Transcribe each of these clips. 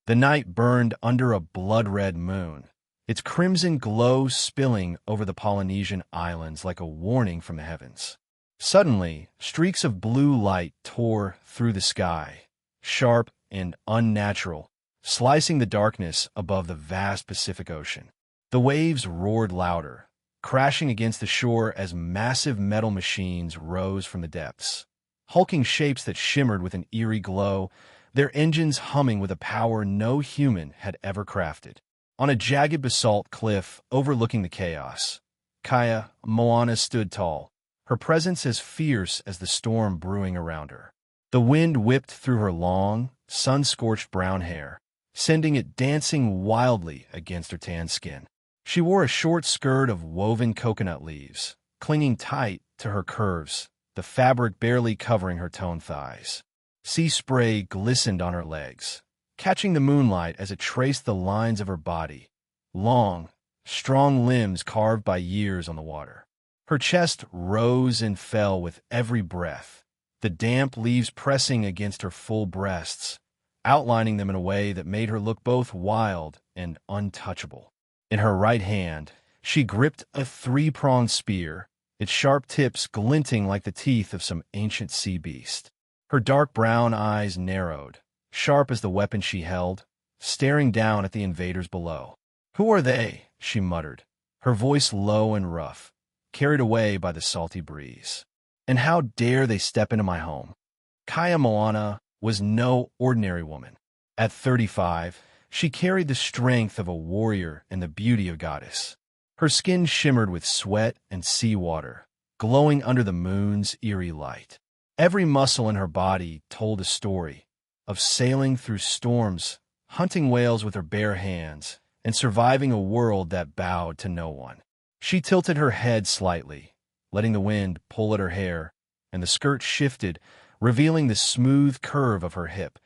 The night burned under a blood-red moon, its crimson glow spilling over the Polynesian islands like a warning from the heavens. Suddenly, streaks of blue light tore through the sky, sharp and unnatural, slicing the darkness above the vast Pacific Ocean. The waves roared louder, crashing against the shore as massive metal machines rose from the depths. Hulking shapes that shimmered with an eerie glow, their engines humming with a power no human had ever crafted. On a jagged basalt cliff overlooking the chaos, Kaia Moana stood tall, her presence as fierce as the storm brewing around her. The wind whipped through her long, sun-scorched brown hair, sending it dancing wildly against her tan skin. She wore a short skirt of woven coconut leaves, clinging tight to her curves, the fabric barely covering her toned thighs. Sea spray glistened on her legs, catching the moonlight as it traced the lines of her body, long, strong limbs carved by years on the water. Her chest rose and fell with every breath, the damp leaves pressing against her full breasts, outlining them in a way that made her look both wild and untouchable. In her right hand, she gripped a three-pronged spear, its sharp tips glinting like the teeth of some ancient sea beast. Her dark brown eyes narrowed, sharp as the weapon she held, staring down at the invaders below. "Who are they?" she muttered, her voice low and rough, carried away by the salty breeze. "And how dare they step into my home?" Kaia Moana was no ordinary woman. At 35, she carried the strength of a warrior and the beauty of a goddess. Her skin shimmered with sweat and seawater, glowing under the moon's eerie light. Every muscle in her body told a story of sailing through storms, hunting whales with her bare hands, and surviving a world that bowed to no one. She tilted her head slightly, letting the wind pull at her hair, and the skirt shifted, revealing the smooth curve of her hip,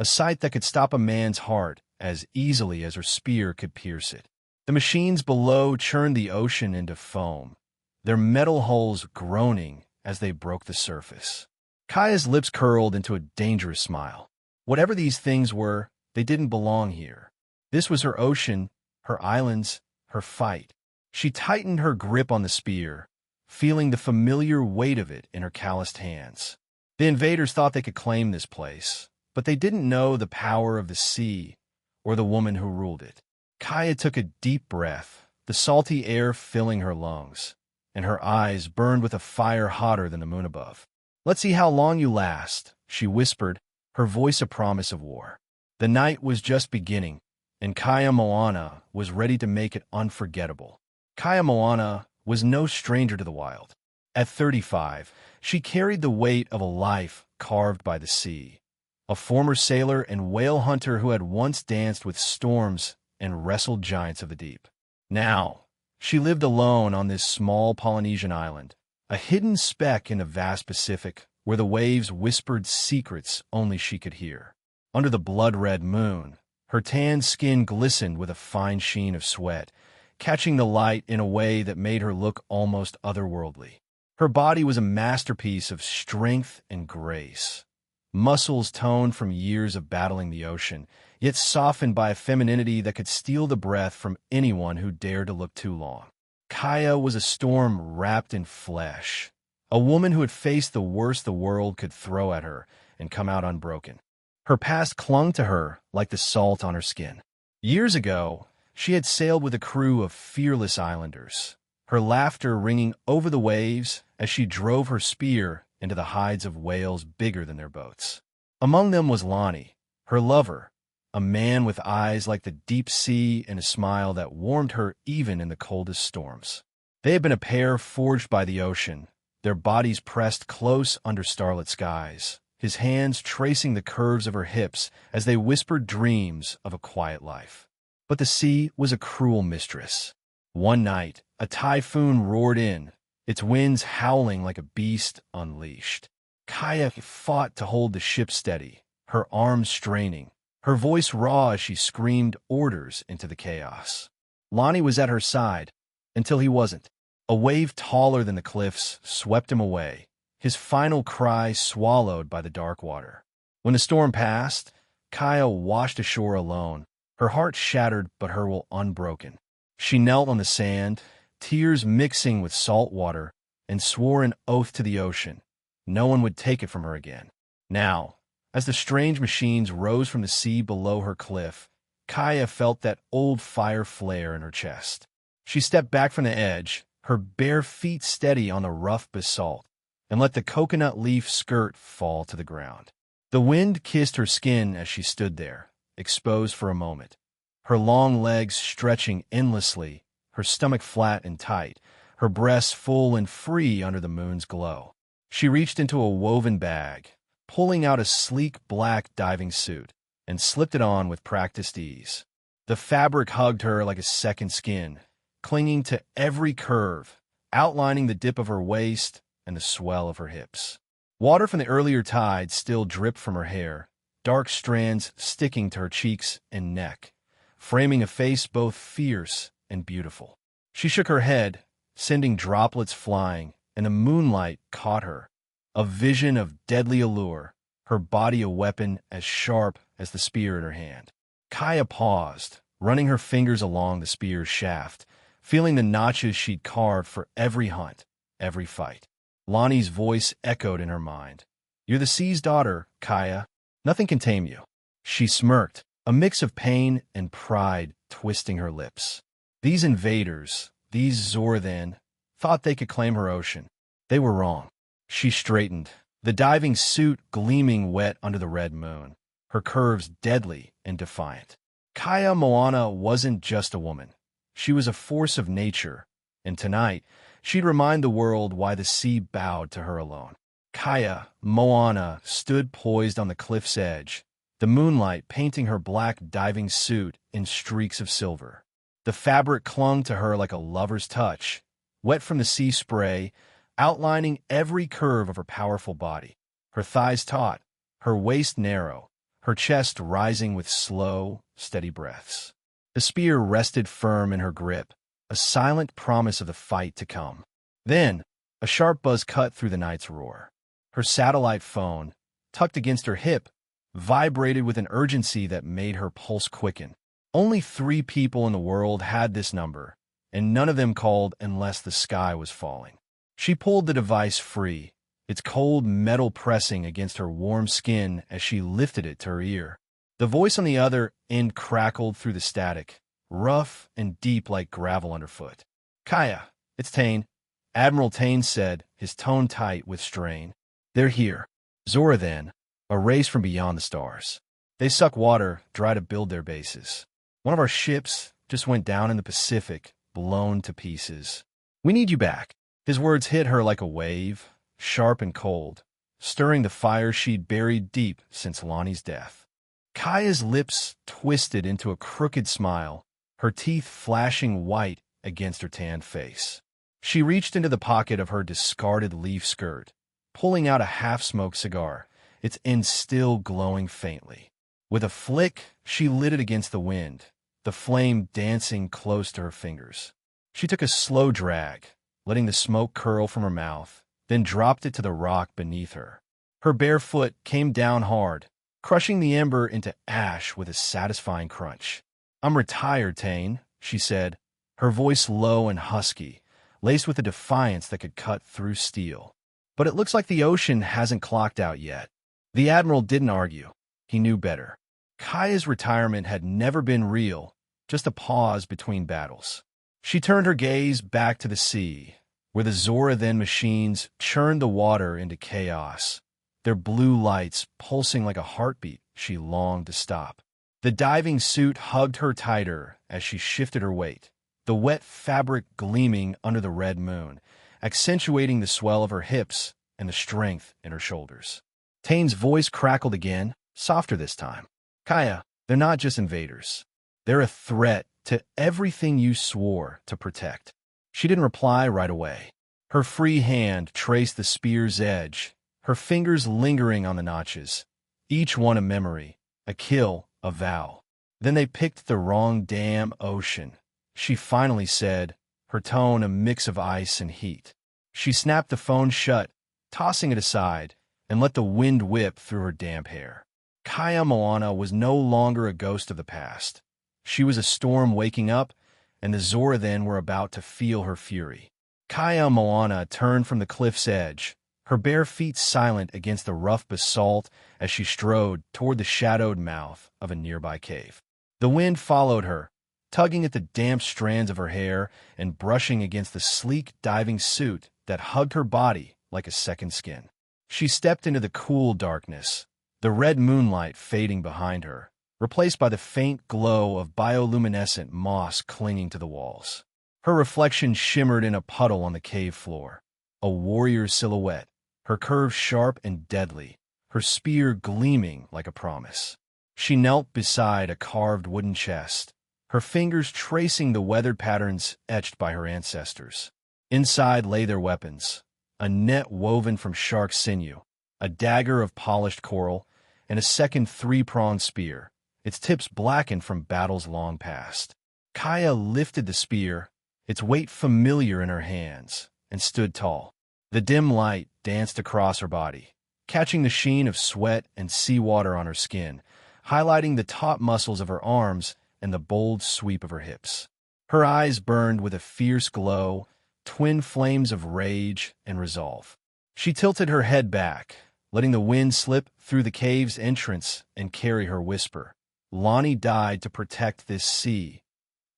a sight that could stop a man's heart as easily as her spear could pierce it. The machines below churned the ocean into foam, their metal hulls groaning as they broke the surface. Kaia's lips curled into a dangerous smile. Whatever these things were, they didn't belong here. This was her ocean, her islands, her fight. She tightened her grip on the spear, feeling the familiar weight of it in her calloused hands. The invaders thought they could claim this place, but they didn't know the power of the sea or the woman who ruled it. Kaia took a deep breath, the salty air filling her lungs, and her eyes burned with a fire hotter than the moon above. "Let's see how long you last," she whispered, her voice a promise of war. The night was just beginning, and Kaia Moana was ready to make it unforgettable. Kaia Moana was no stranger to the wild. At 35, she carried the weight of a life carved by the sea, a former sailor and whale hunter who had once danced with storms and wrestled giants of the deep. Now, she lived alone on this small Polynesian island, a hidden speck in the vast Pacific where the waves whispered secrets only she could hear. Under the blood-red moon, her tan skin glistened with a fine sheen of sweat, catching the light in a way that made her look almost otherworldly. Her body was a masterpiece of strength and grace, muscles toned from years of battling the ocean, yet softened by a femininity that could steal the breath from anyone who dared to look too long. Kaia was a storm wrapped in flesh, a woman who had faced the worst the world could throw at her and come out unbroken. Her past clung to her like the salt on her skin. Years ago, she had sailed with a crew of fearless islanders, her laughter ringing over the waves as she drove her spear into the hides of whales bigger than their boats. Among them was Lonnie, her lover, a man with eyes like the deep sea and a smile that warmed her even in the coldest storms. They had been a pair forged by the ocean, their bodies pressed close under starlit skies, his hands tracing the curves of her hips as they whispered dreams of a quiet life. But the sea was a cruel mistress. One night, a typhoon roared in, its winds howling like a beast unleashed. Kaia fought to hold the ship steady, her arms straining, her voice raw as she screamed orders into the chaos. Lonnie was at her side, until he wasn't. A wave taller than the cliffs swept him away, his final cry swallowed by the dark water. When the storm passed, Kaia washed ashore alone, her heart shattered but her will unbroken. She knelt on the sand, tears mixing with salt water, and swore an oath to the ocean. No one would take it from her again. Now, as the strange machines rose from the sea below her cliff, Kaia felt that old fire flare in her chest. She stepped back from the edge, her bare feet steady on the rough basalt, and let the coconut leaf skirt fall to the ground. The wind kissed her skin as she stood there, exposed for a moment, her long legs stretching endlessly, her stomach flat and tight, her breasts full and free under the moon's glow. She reached into a woven bag, pulling out a sleek black diving suit, and slipped it on with practiced ease. The fabric hugged her like a second skin, clinging to every curve, outlining the dip of her waist and the swell of her hips. Water from the earlier tide still dripped from her hair, dark strands sticking to her cheeks and neck, framing a face both fierce and beautiful. She shook her head, sending droplets flying, and the moonlight caught her, a vision of deadly allure, her body a weapon as sharp as the spear in her hand. Kaia paused, running her fingers along the spear's shaft, feeling the notches she'd carved for every hunt, every fight. Lonnie's voice echoed in her mind. "You're the sea's daughter, Kaia. Nothing can tame you." She smirked, a mix of pain and pride twisting her lips. These invaders, these Zorathan, thought they could claim her ocean. They were wrong. She straightened, the diving suit gleaming wet under the red moon, her curves deadly and defiant. Kaia Moana wasn't just a woman. She was a force of nature, and tonight, she'd remind the world why the sea bowed to her alone. Kaia Moana stood poised on the cliff's edge, the moonlight painting her black diving suit in streaks of silver. The fabric clung to her like a lover's touch, wet from the sea spray, outlining every curve of her powerful body. Her thighs taut, her waist narrow, her chest rising with slow, steady breaths. The spear rested firm in her grip, a silent promise of the fight to come. Then, a sharp buzz cut through the night's roar. Her satellite phone, tucked against her hip, vibrated with an urgency that made her pulse quicken. Only 3 people in the world had this number, and none of them called unless the sky was falling. She pulled the device free, its cold metal pressing against her warm skin as she lifted it to her ear. The voice on the other end crackled through the static, rough and deep like gravel underfoot. "Kaia, it's Tane," Admiral Tane said, his tone tight with strain. "They're here. Zorathan, a race from beyond the stars. They suck water dry to build their bases. One of our ships just went down in the Pacific, blown to pieces. We need you back." His words hit her like a wave, sharp and cold, stirring the fire she'd buried deep since Lonnie's death. Kaia's lips twisted into a crooked smile, her teeth flashing white against her tanned face. She reached into the pocket of her discarded leaf skirt, pulling out a half-smoked cigar, its end still glowing faintly. With a flick, she lit it against the wind, the flame dancing close to her fingers. She took a slow drag, letting the smoke curl from her mouth, then dropped it to the rock beneath her. Her bare foot came down hard, crushing the ember into ash with a satisfying crunch. "I'm retired, Tane," she said, her voice low and husky, laced with a defiance that could cut through steel. "But it looks like the ocean hasn't clocked out yet." The Admiral didn't argue. He knew better. Kaia's retirement had never been real, just a pause between battles. She turned her gaze back to the sea, where the Zorathan machines churned the water into chaos, their blue lights pulsing like a heartbeat she longed to stop. The diving suit hugged her tighter as she shifted her weight, the wet fabric gleaming under the red moon, accentuating the swell of her hips and the strength in her shoulders. Tane's voice crackled again, softer this time. "Kaia, they're not just invaders. They're a threat to everything you swore to protect." She didn't reply right away. Her free hand traced the spear's edge, her fingers lingering on the notches, each one a memory, a kill, a vow. Then they picked the wrong damn ocean, she finally said, her tone a mix of ice and heat. She snapped the phone shut, tossing it aside, and let the wind whip through her damp hair. Kaia Moana was no longer a ghost of the past. She was a storm waking up, and the Zora then were about to feel her fury. Kaia Moana turned from the cliff's edge, her bare feet silent against the rough basalt as she strode toward the shadowed mouth of a nearby cave. The wind followed her, tugging at the damp strands of her hair and brushing against the sleek diving suit that hugged her body like a second skin. She stepped into the cool darkness, the red moonlight fading behind her, replaced by the faint glow of bioluminescent moss clinging to the walls. Her reflection shimmered in a puddle on the cave floor, a warrior's silhouette, her curves sharp and deadly, her spear gleaming like a promise. She knelt beside a carved wooden chest, her fingers tracing the weathered patterns etched by her ancestors. Inside lay their weapons, a net woven from shark sinew, a dagger of polished coral, and a second three-pronged spear, its tips blackened from battles long past. Kaia lifted the spear, its weight familiar in her hands, and stood tall. The dim light danced across her body, catching the sheen of sweat and seawater on her skin, highlighting the taut muscles of her arms and the bold sweep of her hips. Her eyes burned with a fierce glow, twin flames of rage and resolve. She tilted her head back, letting the wind slip through the cave's entrance and carry her whisper. Lonnie died to protect this sea.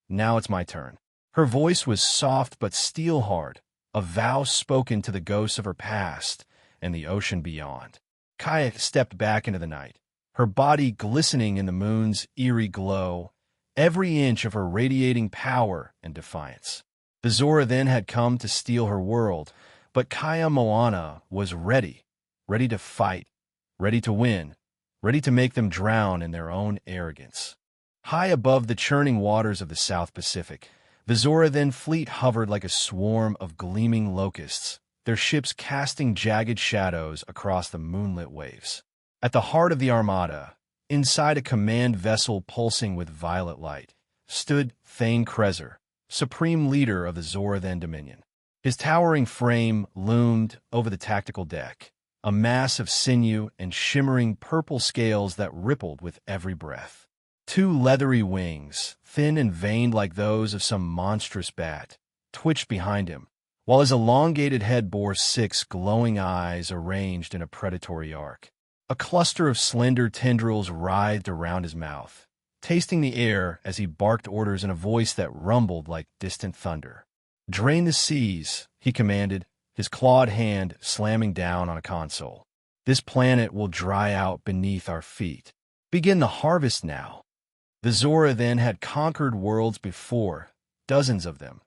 Now it's my turn. Her voice was soft but steel-hard, a vow spoken to the ghosts of her past and the ocean beyond. Kaia stepped back into the night, her body glistening in the moon's eerie glow, every inch of her radiating power and defiance. The Zora then had come to steal her world, but Kaia Moana was ready to fight, ready to win, ready to make them drown in their own arrogance. High above the churning waters of the South Pacific, the Zora then fleet hovered like a swarm of gleaming locusts, their ships casting jagged shadows across the moonlit waves. At the heart of the armada, inside a command vessel pulsing with violet light, stood Thane Krezer, supreme leader of the Zora then Dominion. His towering frame loomed over the tactical deck, a mass of sinew and shimmering purple scales that rippled with every breath. Two leathery wings, thin and veined like those of some monstrous bat, twitched behind him, while his elongated head bore 6 glowing eyes arranged in a predatory arc. A cluster of slender tendrils writhed around his mouth, tasting the air as he barked orders in a voice that rumbled like distant thunder. "Drain the seas," he commanded, his clawed hand slamming down on a console. "This planet will dry out beneath our feet. Begin the harvest now." The Zora then had conquered worlds before, dozens of them,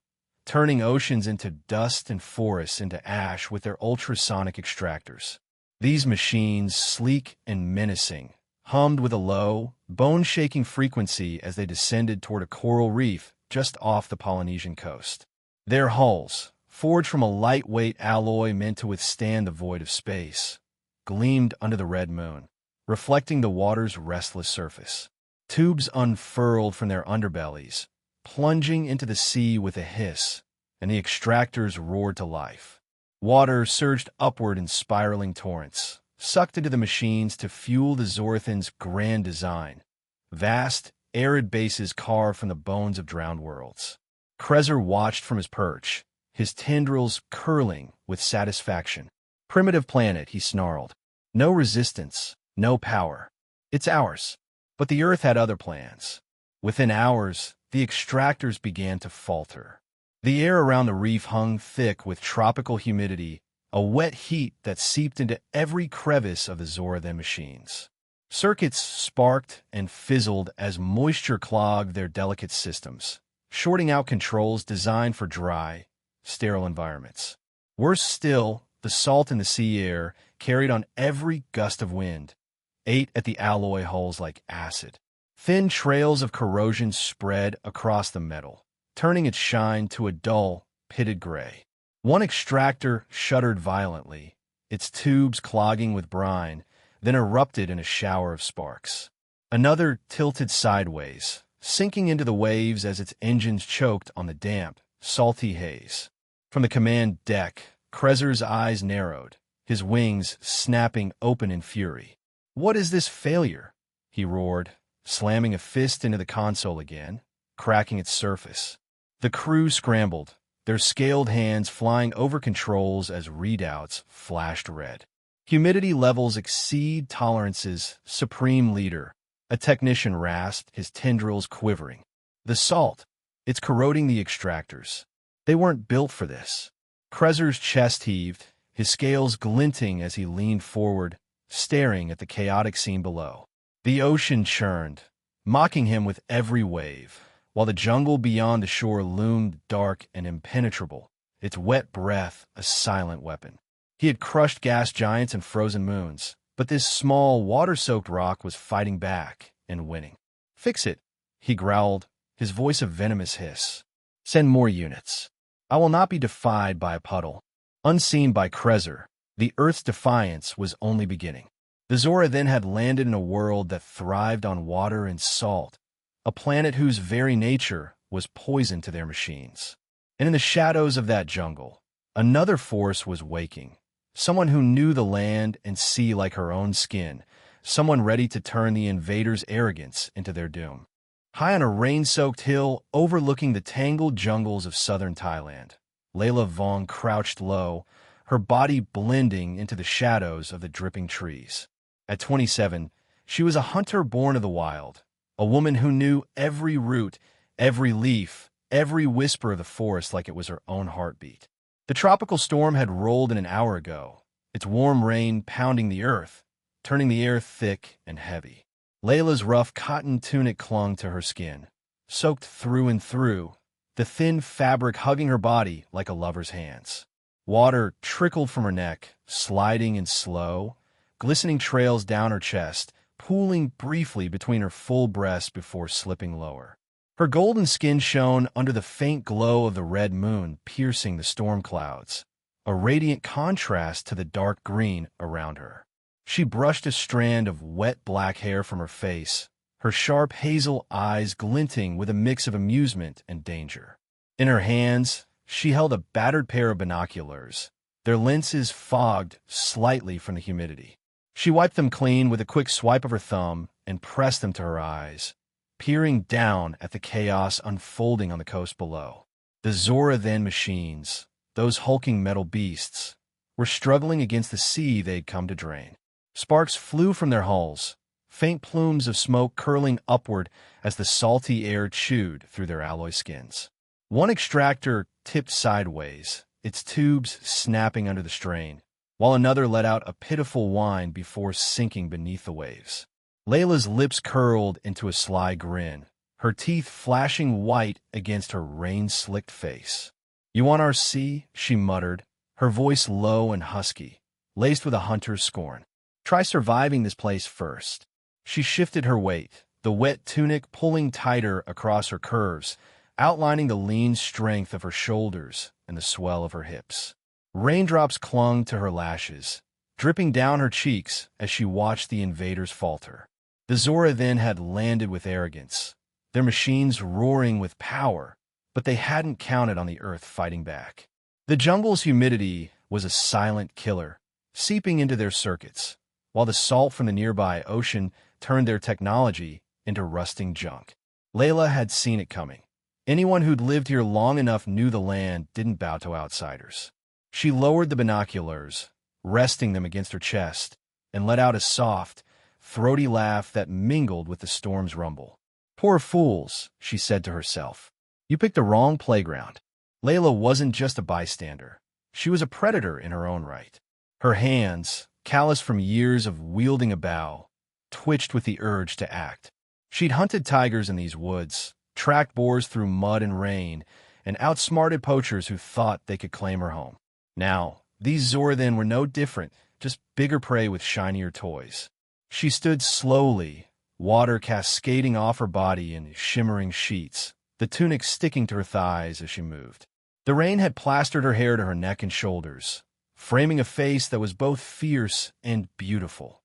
turning oceans into dust and forests into ash with their ultrasonic extractors. These machines, sleek and menacing, hummed with a low, bone-shaking frequency as they descended toward a coral reef just off the Polynesian coast. Their hulls, forged from a lightweight alloy meant to withstand the void of space, gleamed under the red moon, reflecting the water's restless surface. Tubes unfurled from their underbellies, plunging into the sea with a hiss, and the extractors roared to life. Water surged upward in spiraling torrents, sucked into the machines to fuel the Zorathan's grand design, vast, arid bases carved from the bones of drowned worlds. Krezer watched from his perch, his tendrils curling with satisfaction. "Primitive planet," he snarled. "No resistance, no power. It's ours." But the Earth had other plans. Within hours, the extractors began to falter. The air around the reef hung thick with tropical humidity, a wet heat that seeped into every crevice of the Zora then machines. Circuits sparked and fizzled as moisture clogged their delicate systems, shorting out controls designed for dry, sterile environments. Worse still, the salt in the sea air carried on every gust of wind, ate at the alloy hulls like acid. Thin trails of corrosion spread across the metal, turning its shine to a dull, pitted gray. One extractor shuddered violently, its tubes clogging with brine, then erupted in a shower of sparks. Another tilted sideways, sinking into the waves as its engines choked on the damp, salty haze. From the command deck, Krezer's eyes narrowed, his wings snapping open in fury. "What is this failure?" he roared, slamming a fist into the console again, cracking its surface. The crew scrambled, their scaled hands flying over controls as readouts flashed red. "Humidity levels exceed tolerances, Supreme Leader," a technician rasped, his tendrils quivering. "The salt, it's corroding the extractors. They weren't built for this." Krezer's chest heaved, his scales glinting as he leaned forward, staring at the chaotic scene below. The ocean churned, mocking him with every wave, while the jungle beyond the shore loomed dark and impenetrable, its wet breath a silent weapon. He had crushed gas giants and frozen moons, but this small, water-soaked rock was fighting back and winning. "Fix it," he growled, his voice a venomous hiss. "Send more units. I will not be defied by a puddle." Unseen by Krezer, the Earth's defiance was only beginning. The Zora then had landed in a world that thrived on water and salt, a planet whose very nature was poison to their machines. And in the shadows of that jungle, another force was waking, someone who knew the land and sea like her own skin, someone ready to turn the invaders' arrogance into their doom. High on a rain-soaked hill overlooking the tangled jungles of southern Thailand, Layla Vong crouched low, her body blending into the shadows of the dripping trees. At 27, she was a hunter born of the wild, a woman who knew every root, every leaf, every whisper of the forest like it was her own heartbeat. The tropical storm had rolled in an hour ago, its warm rain pounding the earth, turning the air thick and heavy. Layla's rough cotton tunic clung to her skin, soaked through and through, the thin fabric hugging her body like a lover's hands. Water trickled from her neck, sliding in slow, glistening trails down her chest, pooling briefly between her full breasts before slipping lower. Her golden skin shone under the faint glow of the red moon piercing the storm clouds, a radiant contrast to the dark green around her. She brushed a strand of wet black hair from her face, her sharp hazel eyes glinting with a mix of amusement and danger. In her hands, she held a battered pair of binoculars, their lenses fogged slightly from the humidity. She wiped them clean with a quick swipe of her thumb and pressed them to her eyes, peering down at the chaos unfolding on the coast below. The Zora then machines, those hulking metal beasts, were struggling against the sea they'd come to drain. Sparks flew from their hulls, faint plumes of smoke curling upward as the salty air chewed through their alloy skins. One extractor tipped sideways, its tubes snapping under the strain, while another let out a pitiful whine before sinking beneath the waves. Layla's lips curled into a sly grin, her teeth flashing white against her rain-slicked face. "You want our sea?" she muttered, her voice low and husky, laced with a hunter's scorn. "Try surviving this place first." She shifted her weight, the wet tunic pulling tighter across her curves, outlining the lean strength of her shoulders and the swell of her hips. Raindrops clung to her lashes, dripping down her cheeks as she watched the invaders falter. The Zora then had landed with arrogance, their machines roaring with power, but they hadn't counted on the earth fighting back. The jungle's humidity was a silent killer, seeping into their circuits, while the salt from the nearby ocean turned their technology into rusting junk. Layla had seen it coming. Anyone who'd lived here long enough knew the land didn't bow to outsiders. She lowered the binoculars, resting them against her chest, and let out a soft, throaty laugh that mingled with the storm's rumble. "Poor fools," she said to herself. "You picked the wrong playground." Layla wasn't just a bystander. She was a predator in her own right. Her hands, calloused from years of wielding a bow, twitched with the urge to act. She'd hunted tigers in these woods, tracked boars through mud and rain, and outsmarted poachers who thought they could claim her home. Now, these Zora then were no different, just bigger prey with shinier toys. She stood slowly, water cascading off her body in shimmering sheets, the tunic sticking to her thighs as she moved. The rain had plastered her hair to her neck and shoulders, framing a face that was both fierce and beautiful.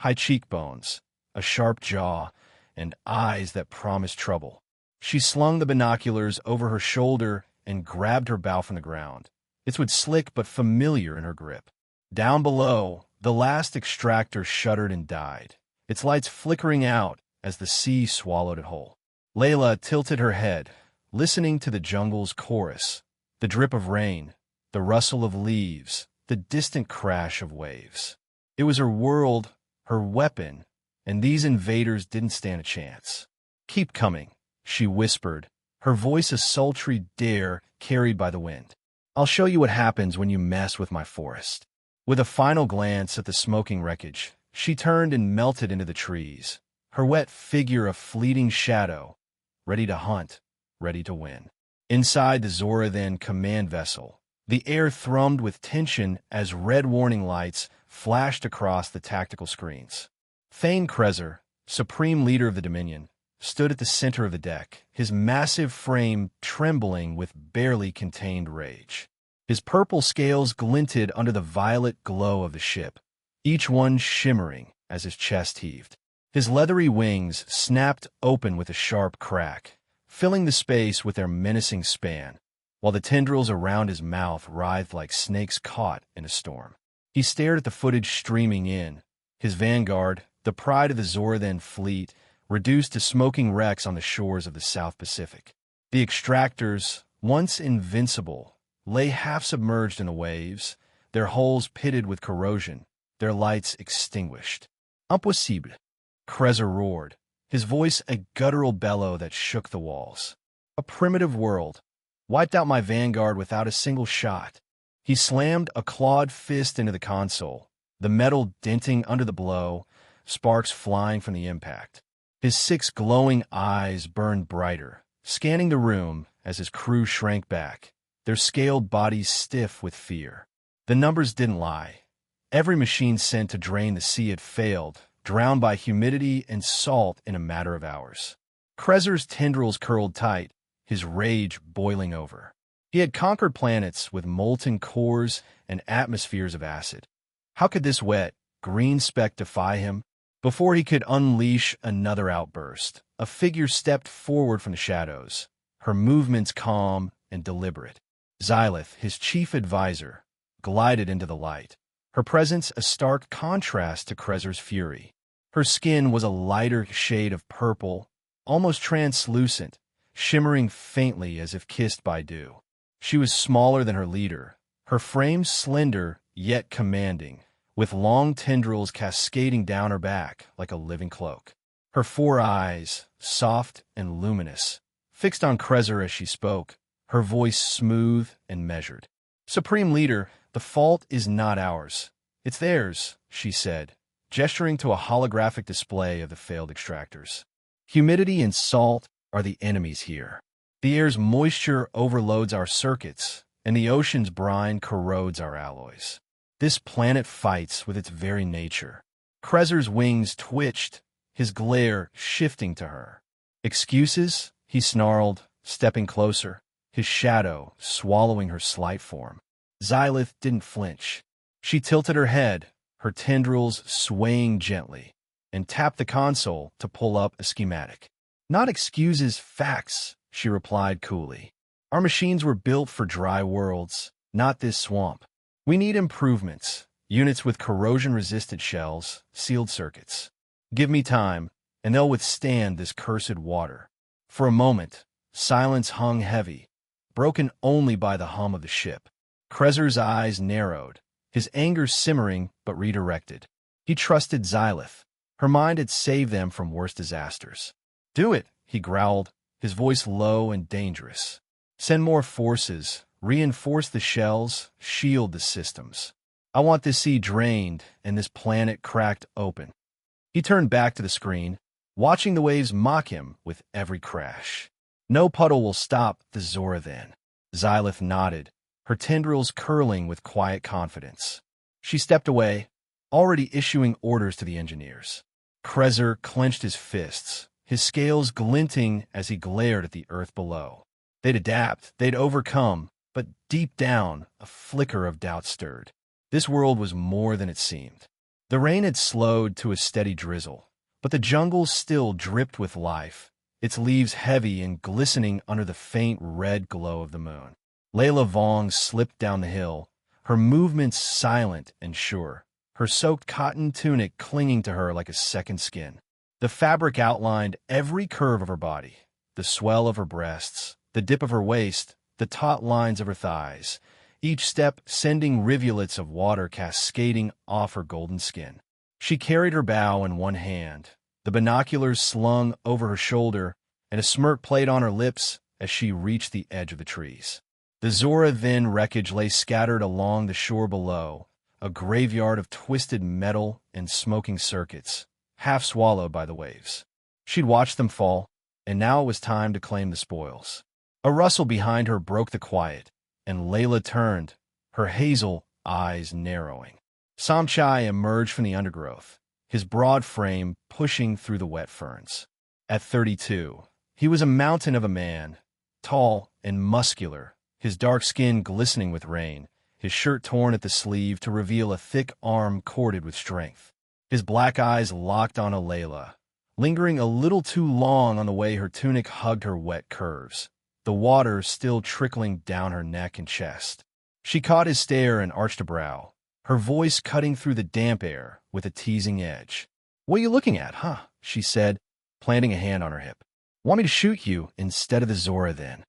High cheekbones, a sharp jaw, and eyes that promised trouble. She slung the binoculars over her shoulder and grabbed her bow from the ground, its wood slick but familiar in her grip. Down below, the last extractor shuddered and died, its lights flickering out as the sea swallowed it whole. Layla tilted her head, listening to the jungle's chorus, the drip of rain, the rustle of leaves, the distant crash of waves. It was her world, her weapon, and these invaders didn't stand a chance. "Keep coming," she whispered, her voice a sultry dare carried by the wind. "I'll show you what happens when you mess with my forest." With a final glance at the smoking wreckage, she turned and melted into the trees, her wet figure a fleeting shadow, ready to hunt, ready to win. Inside the Zorathan command vessel, the air thrummed with tension as red warning lights flashed across the tactical screens. Thane Krezer, supreme leader of the Dominion, stood at the center of the deck, his massive frame trembling with barely contained rage. His purple scales glinted under the violet glow of the ship, each one shimmering as his chest heaved. His leathery wings snapped open with a sharp crack, filling the space with their menacing span, while the tendrils around his mouth writhed like snakes caught in a storm. He stared at the footage streaming in, his vanguard, the pride of the Zorathan fleet, reduced to smoking wrecks on the shores of the South Pacific. The extractors, once invincible, lay half-submerged in the waves, their hulls pitted with corrosion, their lights extinguished. "Impossible," Krezer roared, his voice a guttural bellow that shook the walls. "A primitive world, wiped out my vanguard without a single shot." He slammed a clawed fist into the console, the metal denting under the blow, sparks flying from the impact. His 6 glowing eyes burned brighter, scanning the room as his crew shrank back, their scaled bodies stiff with fear. The numbers didn't lie. Every machine sent to drain the sea had failed, drowned by humidity and salt in a matter of hours. Krezer's tendrils curled tight, his rage boiling over. He had conquered planets with molten cores and atmospheres of acid. How could this wet, green speck defy him? Before he could unleash another outburst, a figure stepped forward from the shadows, her movements calm and deliberate. Xylith, his chief advisor, glided into the light, her presence a stark contrast to Krezer's fury. Her skin was a lighter shade of purple, almost translucent, shimmering faintly as if kissed by dew. She was smaller than her leader, her frame slender yet commanding, with long tendrils cascading down her back like a living cloak. Her 4 eyes, soft and luminous, fixed on Krezer as she spoke, her voice smooth and measured. "Supreme Leader, the fault is not ours. It's theirs," she said, gesturing to a holographic display of the failed extractors. "Humidity and salt are the enemies here. The air's moisture overloads our circuits, and the ocean's brine corrodes our alloys. This planet fights with its very nature." Krezer's wings twitched, his glare shifting to her. "Excuses?" he snarled, stepping closer, his shadow swallowing her slight form. Xylith didn't flinch. She tilted her head, her tendrils swaying gently, and tapped the console to pull up a schematic. "Not excuses, facts," she replied coolly. "Our machines were built for dry worlds, not this swamp. We need improvements, units with corrosion-resistant shells, sealed circuits. Give me time, and they'll withstand this cursed water." For a moment, silence hung heavy, broken only by the hum of the ship. Krezer's eyes narrowed, his anger simmering but redirected. He trusted Xylith. Her mind had saved them from worse disasters. "Do it," he growled, his voice low and dangerous. "Send more forces, reinforce the shells, shield the systems. I want this sea drained and this planet cracked open." He turned back to the screen, watching the waves mock him with every crash. "No puddle will stop the Zorathan." Xylith nodded, her tendrils curling with quiet confidence. She stepped away, already issuing orders to the engineers. Krezer clenched his fists, his scales glinting as he glared at the earth below. They'd adapt, they'd overcome, but deep down, a flicker of doubt stirred. This world was more than it seemed. The rain had slowed to a steady drizzle, but the jungle still dripped with life, its leaves heavy and glistening under the faint red glow of the moon. Layla Vong slipped down the hill, her movements silent and sure, her soaked cotton tunic clinging to her like a second skin. The fabric outlined every curve of her body, the swell of her breasts, the dip of her waist, the taut lines of her thighs, each step sending rivulets of water cascading off her golden skin. She carried her bow in one hand, the binoculars slung over her shoulder, and a smirk played on her lips as she reached the edge of the trees. The Zora then wreckage lay scattered along the shore below, a graveyard of twisted metal and smoking circuits, half swallowed by the waves. She'd watched them fall, and now it was time to claim the spoils. A rustle behind her broke the quiet, and Layla turned, her hazel eyes narrowing. Samchai emerged from the undergrowth, his broad frame pushing through the wet ferns. At 32, he was a mountain of a man, tall and muscular, his dark skin glistening with rain, his shirt torn at the sleeve to reveal a thick arm corded with strength. His black eyes locked on Layla, lingering a little too long on the way her tunic hugged her wet curves, the water still trickling down her neck and chest. She caught his stare and arched a brow, her voice cutting through the damp air with a teasing edge. "What are you looking at, huh?" she said, planting a hand on her hip. "Want me to shoot you instead of the Zora then?"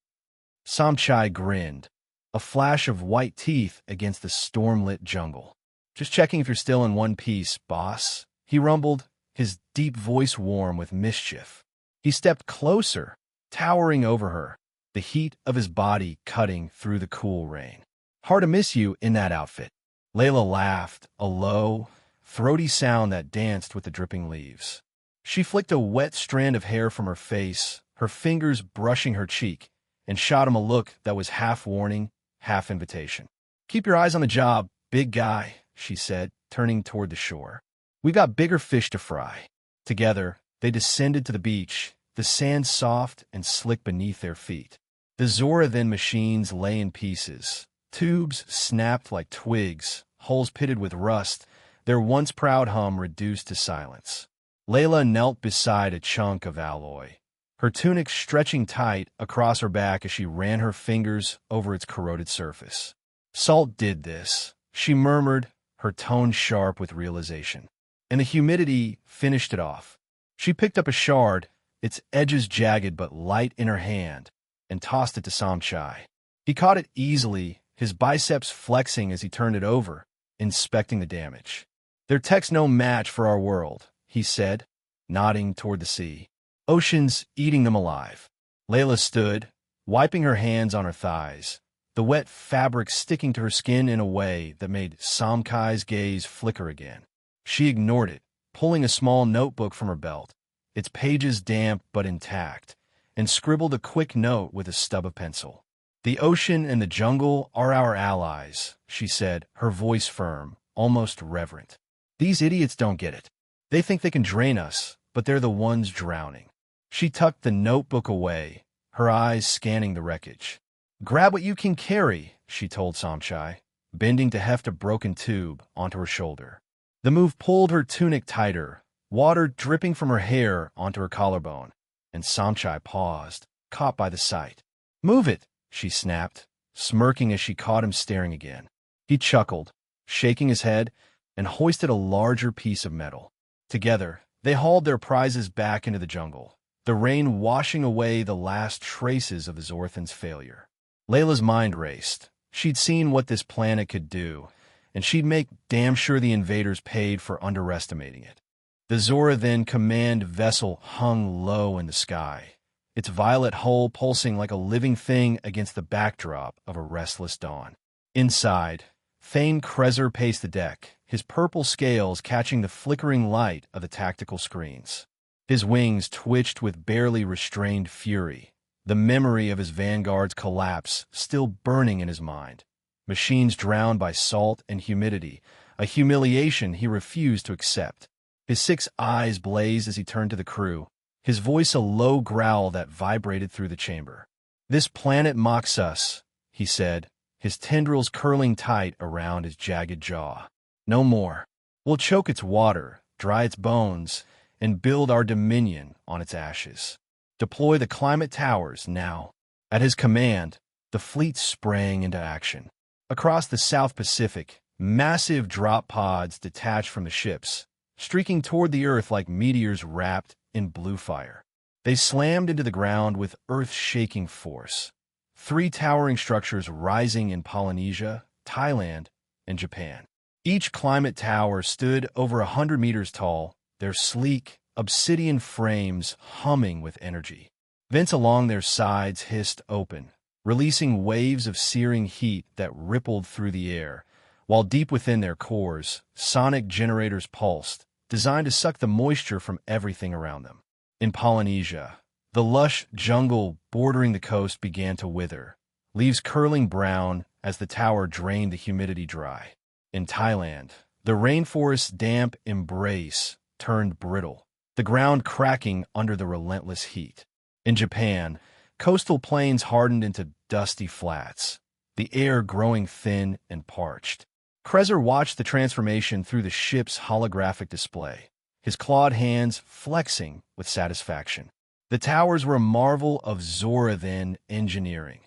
Samchai grinned, a flash of white teeth against the storm-lit jungle. "Just checking if you're still in one piece, boss," he rumbled, his deep voice warm with mischief. He stepped closer, towering over her, the heat of his body cutting through the cool rain. "Hard to miss you in that outfit." Layla laughed, a low, throaty sound that danced with the dripping leaves. She flicked a wet strand of hair from her face, her fingers brushing her cheek, and shot him a look that was half warning, half invitation. "Keep your eyes on the job, big guy," she said, turning toward the shore. "We got bigger fish to fry." Together, they descended to the beach, the sand soft and slick beneath their feet. The Zora then machines lay in pieces, tubes snapped like twigs, holes pitted with rust, their once proud hum reduced to silence. Layla knelt beside a chunk of alloy, her tunic stretching tight across her back as she ran her fingers over its corroded surface. "Salt did this," she murmured, her tone sharp with realization. And the humidity finished it off. She picked up a shard, its edges jagged but light in her hand, and tossed it to Samchai. He caught it easily, his biceps flexing as he turned it over, inspecting the damage. "Their tech's no match for our world," he said, nodding toward the sea. "Ocean's eating them alive." Layla stood, wiping her hands on her thighs, the wet fabric sticking to her skin in a way that made Samchai's gaze flicker again. She ignored it, pulling a small notebook from her belt, its pages damp but intact, and scribbled a quick note with a stub of pencil. "The ocean and the jungle are our allies," she said, her voice firm, almost reverent. "These idiots don't get it. They think they can drain us, but they're the ones drowning." She tucked the notebook away, her eyes scanning the wreckage. "Grab what you can carry," she told Samchai, bending to heft a broken tube onto her shoulder. The move pulled her tunic tighter, water dripping from her hair onto her collarbone, and Samchai paused, caught by the sight. "Move it," she snapped, smirking as she caught him staring again. He chuckled, shaking his head, and hoisted a larger piece of metal. Together, they hauled their prizes back into the jungle, the rain washing away the last traces of the Zorthan's failure. Layla's mind raced. She'd seen what this planet could do, and she'd make damn sure the invaders paid for underestimating it. The Zora then command vessel hung low in the sky, its violet hull pulsing like a living thing against the backdrop of a restless dawn. Inside, Thane Krezer paced the deck, his purple scales catching the flickering light of the tactical screens. His wings twitched with barely restrained fury, the memory of his vanguard's collapse still burning in his mind. Machines drowned by salt and humidity, a humiliation he refused to accept. His 6 eyes blazed as he turned to the crew, his voice a low growl that vibrated through the chamber. "This planet mocks us," he said, his tendrils curling tight around his jagged jaw. "No more. We'll choke its water, dry its bones, and build our dominion on its ashes. Deploy the climate towers now." At his command, the fleet sprang into action. Across the South Pacific, massive drop pods detached from the ships, streaking toward the Earth like meteors wrapped in blue fire. They slammed into the ground with earth-shaking force. 3 towering structures rising in Polynesia, Thailand, and Japan. Each climate tower stood over 100 meters tall, their sleek, obsidian frames humming with energy. Vents along their sides hissed open, releasing waves of searing heat that rippled through the air, while deep within their cores, sonic generators pulsed, designed to suck the moisture from everything around them. In Polynesia, the lush jungle bordering the coast began to wither, leaves curling brown as the tower drained the humidity dry. In Thailand, the rainforest's damp embrace turned brittle, the ground cracking under the relentless heat. In Japan, coastal plains hardened into dusty flats, the air growing thin and parched. Krezer watched the transformation through the ship's holographic display, his clawed hands flexing with satisfaction. The towers were a marvel of Zorathan engineering,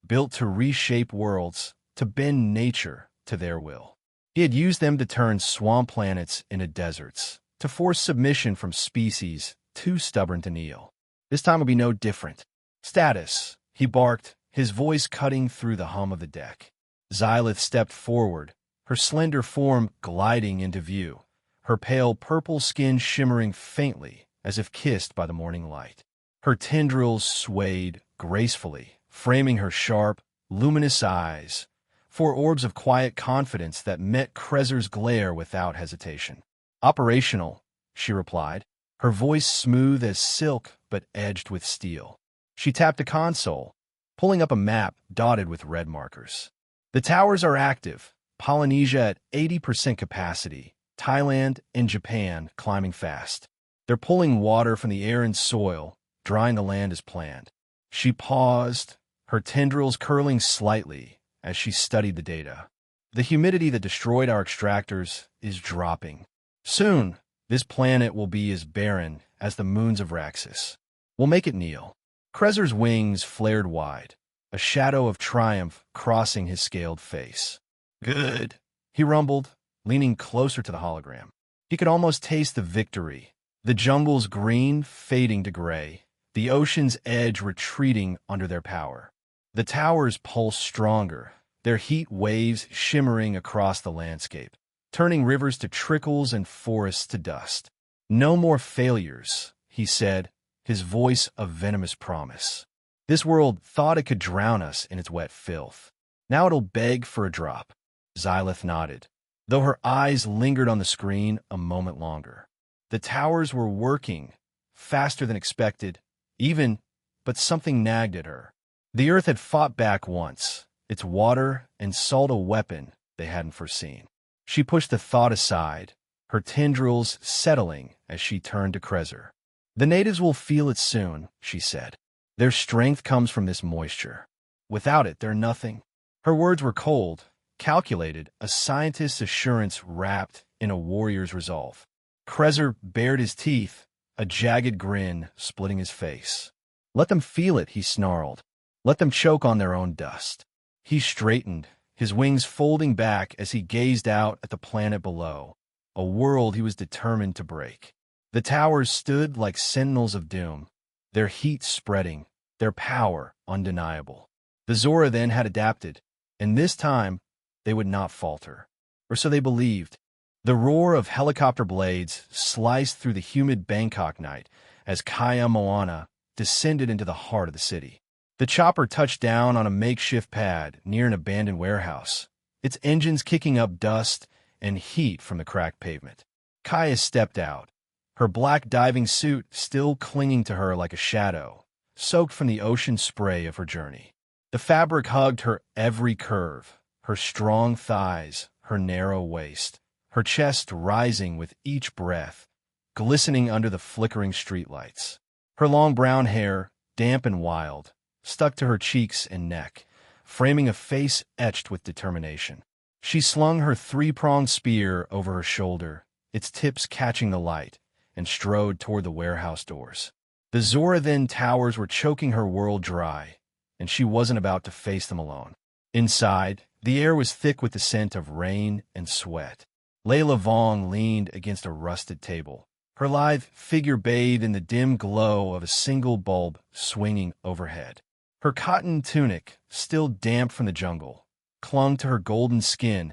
built to reshape worlds, to bend nature to their will. He had used them to turn swamp planets into deserts, to force submission from species too stubborn to kneel. This time would be no different. "Status," he barked, his voice cutting through the hum of the deck. Xylith stepped forward, her slender form gliding into view, her pale purple skin shimmering faintly as if kissed by the morning light. Her tendrils swayed gracefully, framing her sharp, luminous eyes, 4 orbs of quiet confidence that met Krezer's glare without hesitation. "Operational," she replied, her voice smooth as silk but edged with steel. She tapped a console, pulling up a map dotted with red markers. "The towers are active, Polynesia at 80% capacity, Thailand and Japan climbing fast. They're pulling water from the air and soil, drying the land as planned." She paused, her tendrils curling slightly as she studied the data. "The humidity that destroyed our extractors is dropping. Soon, this planet will be as barren as the moons of Raxus. We'll make it kneel." Krezer's wings flared wide, a shadow of triumph crossing his scaled face. "Good," he rumbled, leaning closer to the hologram. He could almost taste the victory, the jungle's green fading to gray, the ocean's edge retreating under their power. The towers pulsed stronger, their heat waves shimmering across the landscape, turning rivers to trickles and forests to dust. "No more failures," he said, his voice a venomous promise. "This world thought it could drown us in its wet filth. Now it'll beg for a drop." Xylith nodded, though her eyes lingered on the screen a moment longer. The towers were working, faster than expected, but something nagged at her. The Earth had fought back once, its water and salt a weapon they hadn't foreseen. She pushed the thought aside, her tendrils settling as she turned to Krezer. "The natives will feel it soon," she said. "Their strength comes from this moisture. Without it, they're nothing." Her words were cold, calculated, a scientist's assurance wrapped in a warrior's resolve. Krezer bared his teeth, a jagged grin splitting his face. "Let them feel it," he snarled. "Let them choke on their own dust." He straightened, his wings folding back as he gazed out at the planet below, a world he was determined to break. The towers stood like sentinels of doom, their heat spreading, their power undeniable. The Zorathan had adapted, and this time they would not falter. Or so they believed. The roar of helicopter blades sliced through the humid Bangkok night as Kaia Moana descended into the heart of the city. The chopper touched down on a makeshift pad near an abandoned warehouse, its engines kicking up dust and heat from the cracked pavement. Kaia stepped out, her black diving suit still clinging to her like a shadow, soaked from the ocean spray of her journey. The fabric hugged her every curve, her strong thighs, her narrow waist, her chest rising with each breath, glistening under the flickering streetlights. Her long brown hair, damp and wild, stuck to her cheeks and neck, framing a face etched with determination. She slung her 3-pronged spear over her shoulder, its tips catching the light, and strode toward the warehouse doors. The Zorathan towers were choking her world dry, and she wasn't about to face them alone. Inside, The air was thick with the scent of rain and sweat. Layla Vong leaned against a rusted table, her lithe figure bathed in the dim glow of a single bulb swinging overhead. Her cotton tunic, still damp from the jungle, clung to her golden skin,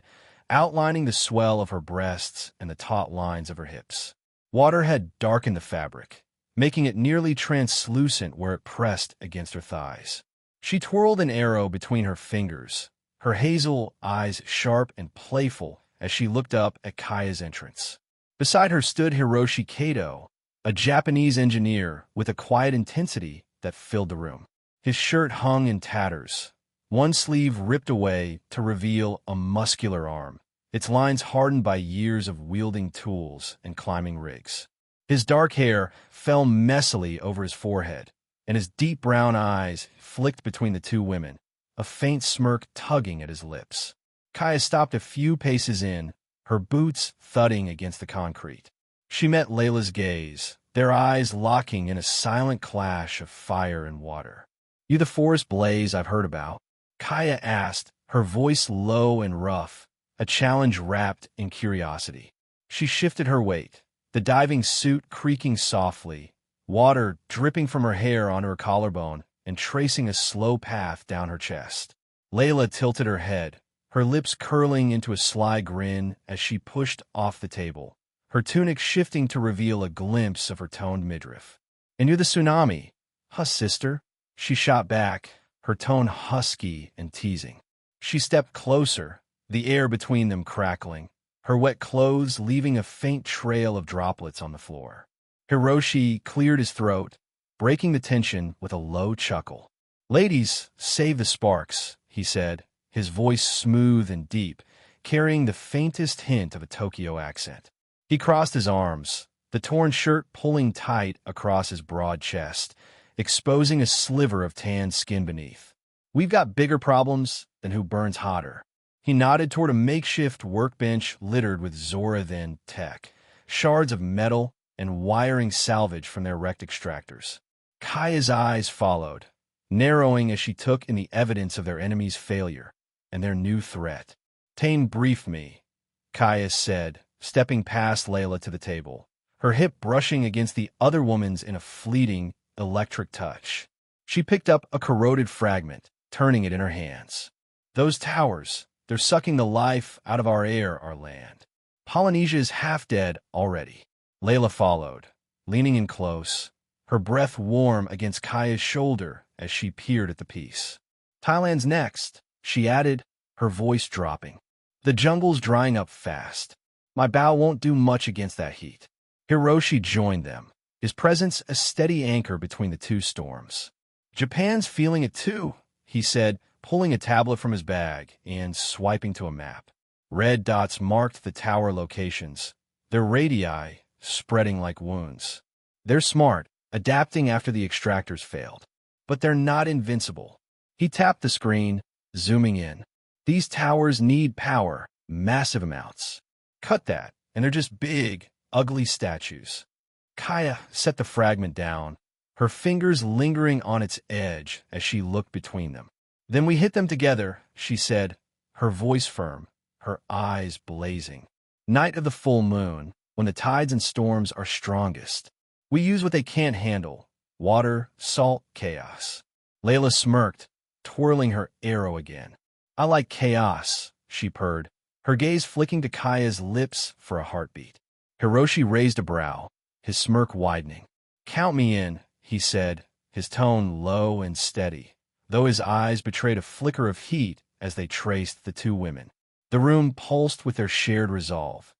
outlining the swell of her breasts and the taut lines of her hips. Water had darkened the fabric, making it nearly translucent where it pressed against her thighs. She twirled an arrow between her fingers, her hazel eyes sharp and playful as she looked up at Kaia's entrance. Beside her stood Hiroshi Kato, a Japanese engineer with a quiet intensity that filled the room. His shirt hung in tatters, one sleeve ripped away to reveal a muscular arm, its lines hardened by years of wielding tools and climbing rigs. His dark hair fell messily over his forehead, and his deep brown eyes flicked between the two women, a faint smirk tugging at his lips. Kaia stopped a few paces in, her boots thudding against the concrete. She met Layla's gaze, their eyes locking in a silent clash of fire and water. "You the forest blaze I've heard about?" Kaia asked, her voice low and rough, a challenge wrapped in curiosity. She shifted her weight, the diving suit creaking softly, water dripping from her hair onto her collarbone and tracing a slow path down her chest. Layla tilted her head, her lips curling into a sly grin as she pushed off the table, her tunic shifting to reveal a glimpse of her toned midriff. "And you're the tsunami, huh, sister?" She shot back, her tone husky and teasing. She stepped closer, the air between them crackling, her wet clothes leaving a faint trail of droplets on the floor. Hiroshi cleared his throat, breaking the tension with a low chuckle. "Ladies, save the sparks," he said, his voice smooth and deep, carrying the faintest hint of a Tokyo accent. He crossed his arms, the torn shirt pulling tight across his broad chest, exposing a sliver of tan skin beneath. "We've got bigger problems than who burns hotter." He nodded toward a makeshift workbench littered with Zora-Then tech, shards of metal and wiring salvage from their wrecked extractors. Kaia's eyes followed, narrowing as she took in the evidence of their enemy's failure and their new threat. "Tane briefed me," Kaia said, stepping past Layla to the table, her hip brushing against the other woman's in a fleeting, electric touch. She picked up a corroded fragment, turning it in her hands. "Those towers, they're sucking the life out of our air, our land. Polynesia is half dead already." Layla followed, leaning in close, her breath warm against Kaia's shoulder as she peered at the piece. "Thailand's next," she added, her voice dropping. "The jungle's drying up fast. My bow won't do much against that heat." Hiroshi joined them, his presence a steady anchor between the two storms. "Japan's feeling it too," he said, pulling a tablet from his bag and swiping to a map. Red dots marked the tower locations, their radii spreading like wounds. "They're smart, adapting after the extractors failed. But they're not invincible." He tapped the screen, zooming in. "These towers need power, massive amounts. Cut that, and they're just big, ugly statues." Kaia set the fragment down, her fingers lingering on its edge as she looked between them. "Then we hit them together," she said, her voice firm, her eyes blazing. "Night of the full moon, when the tides and storms are strongest. We use what they can't handle: water, salt, chaos." Layla smirked, twirling her arrow again. "I like chaos," she purred, her gaze flicking to Kaia's lips for a heartbeat. Hiroshi raised a brow, his smirk widening. "Count me in," he said, his tone low and steady, though his eyes betrayed a flicker of heat as they traced the two women. The room pulsed with their shared resolve,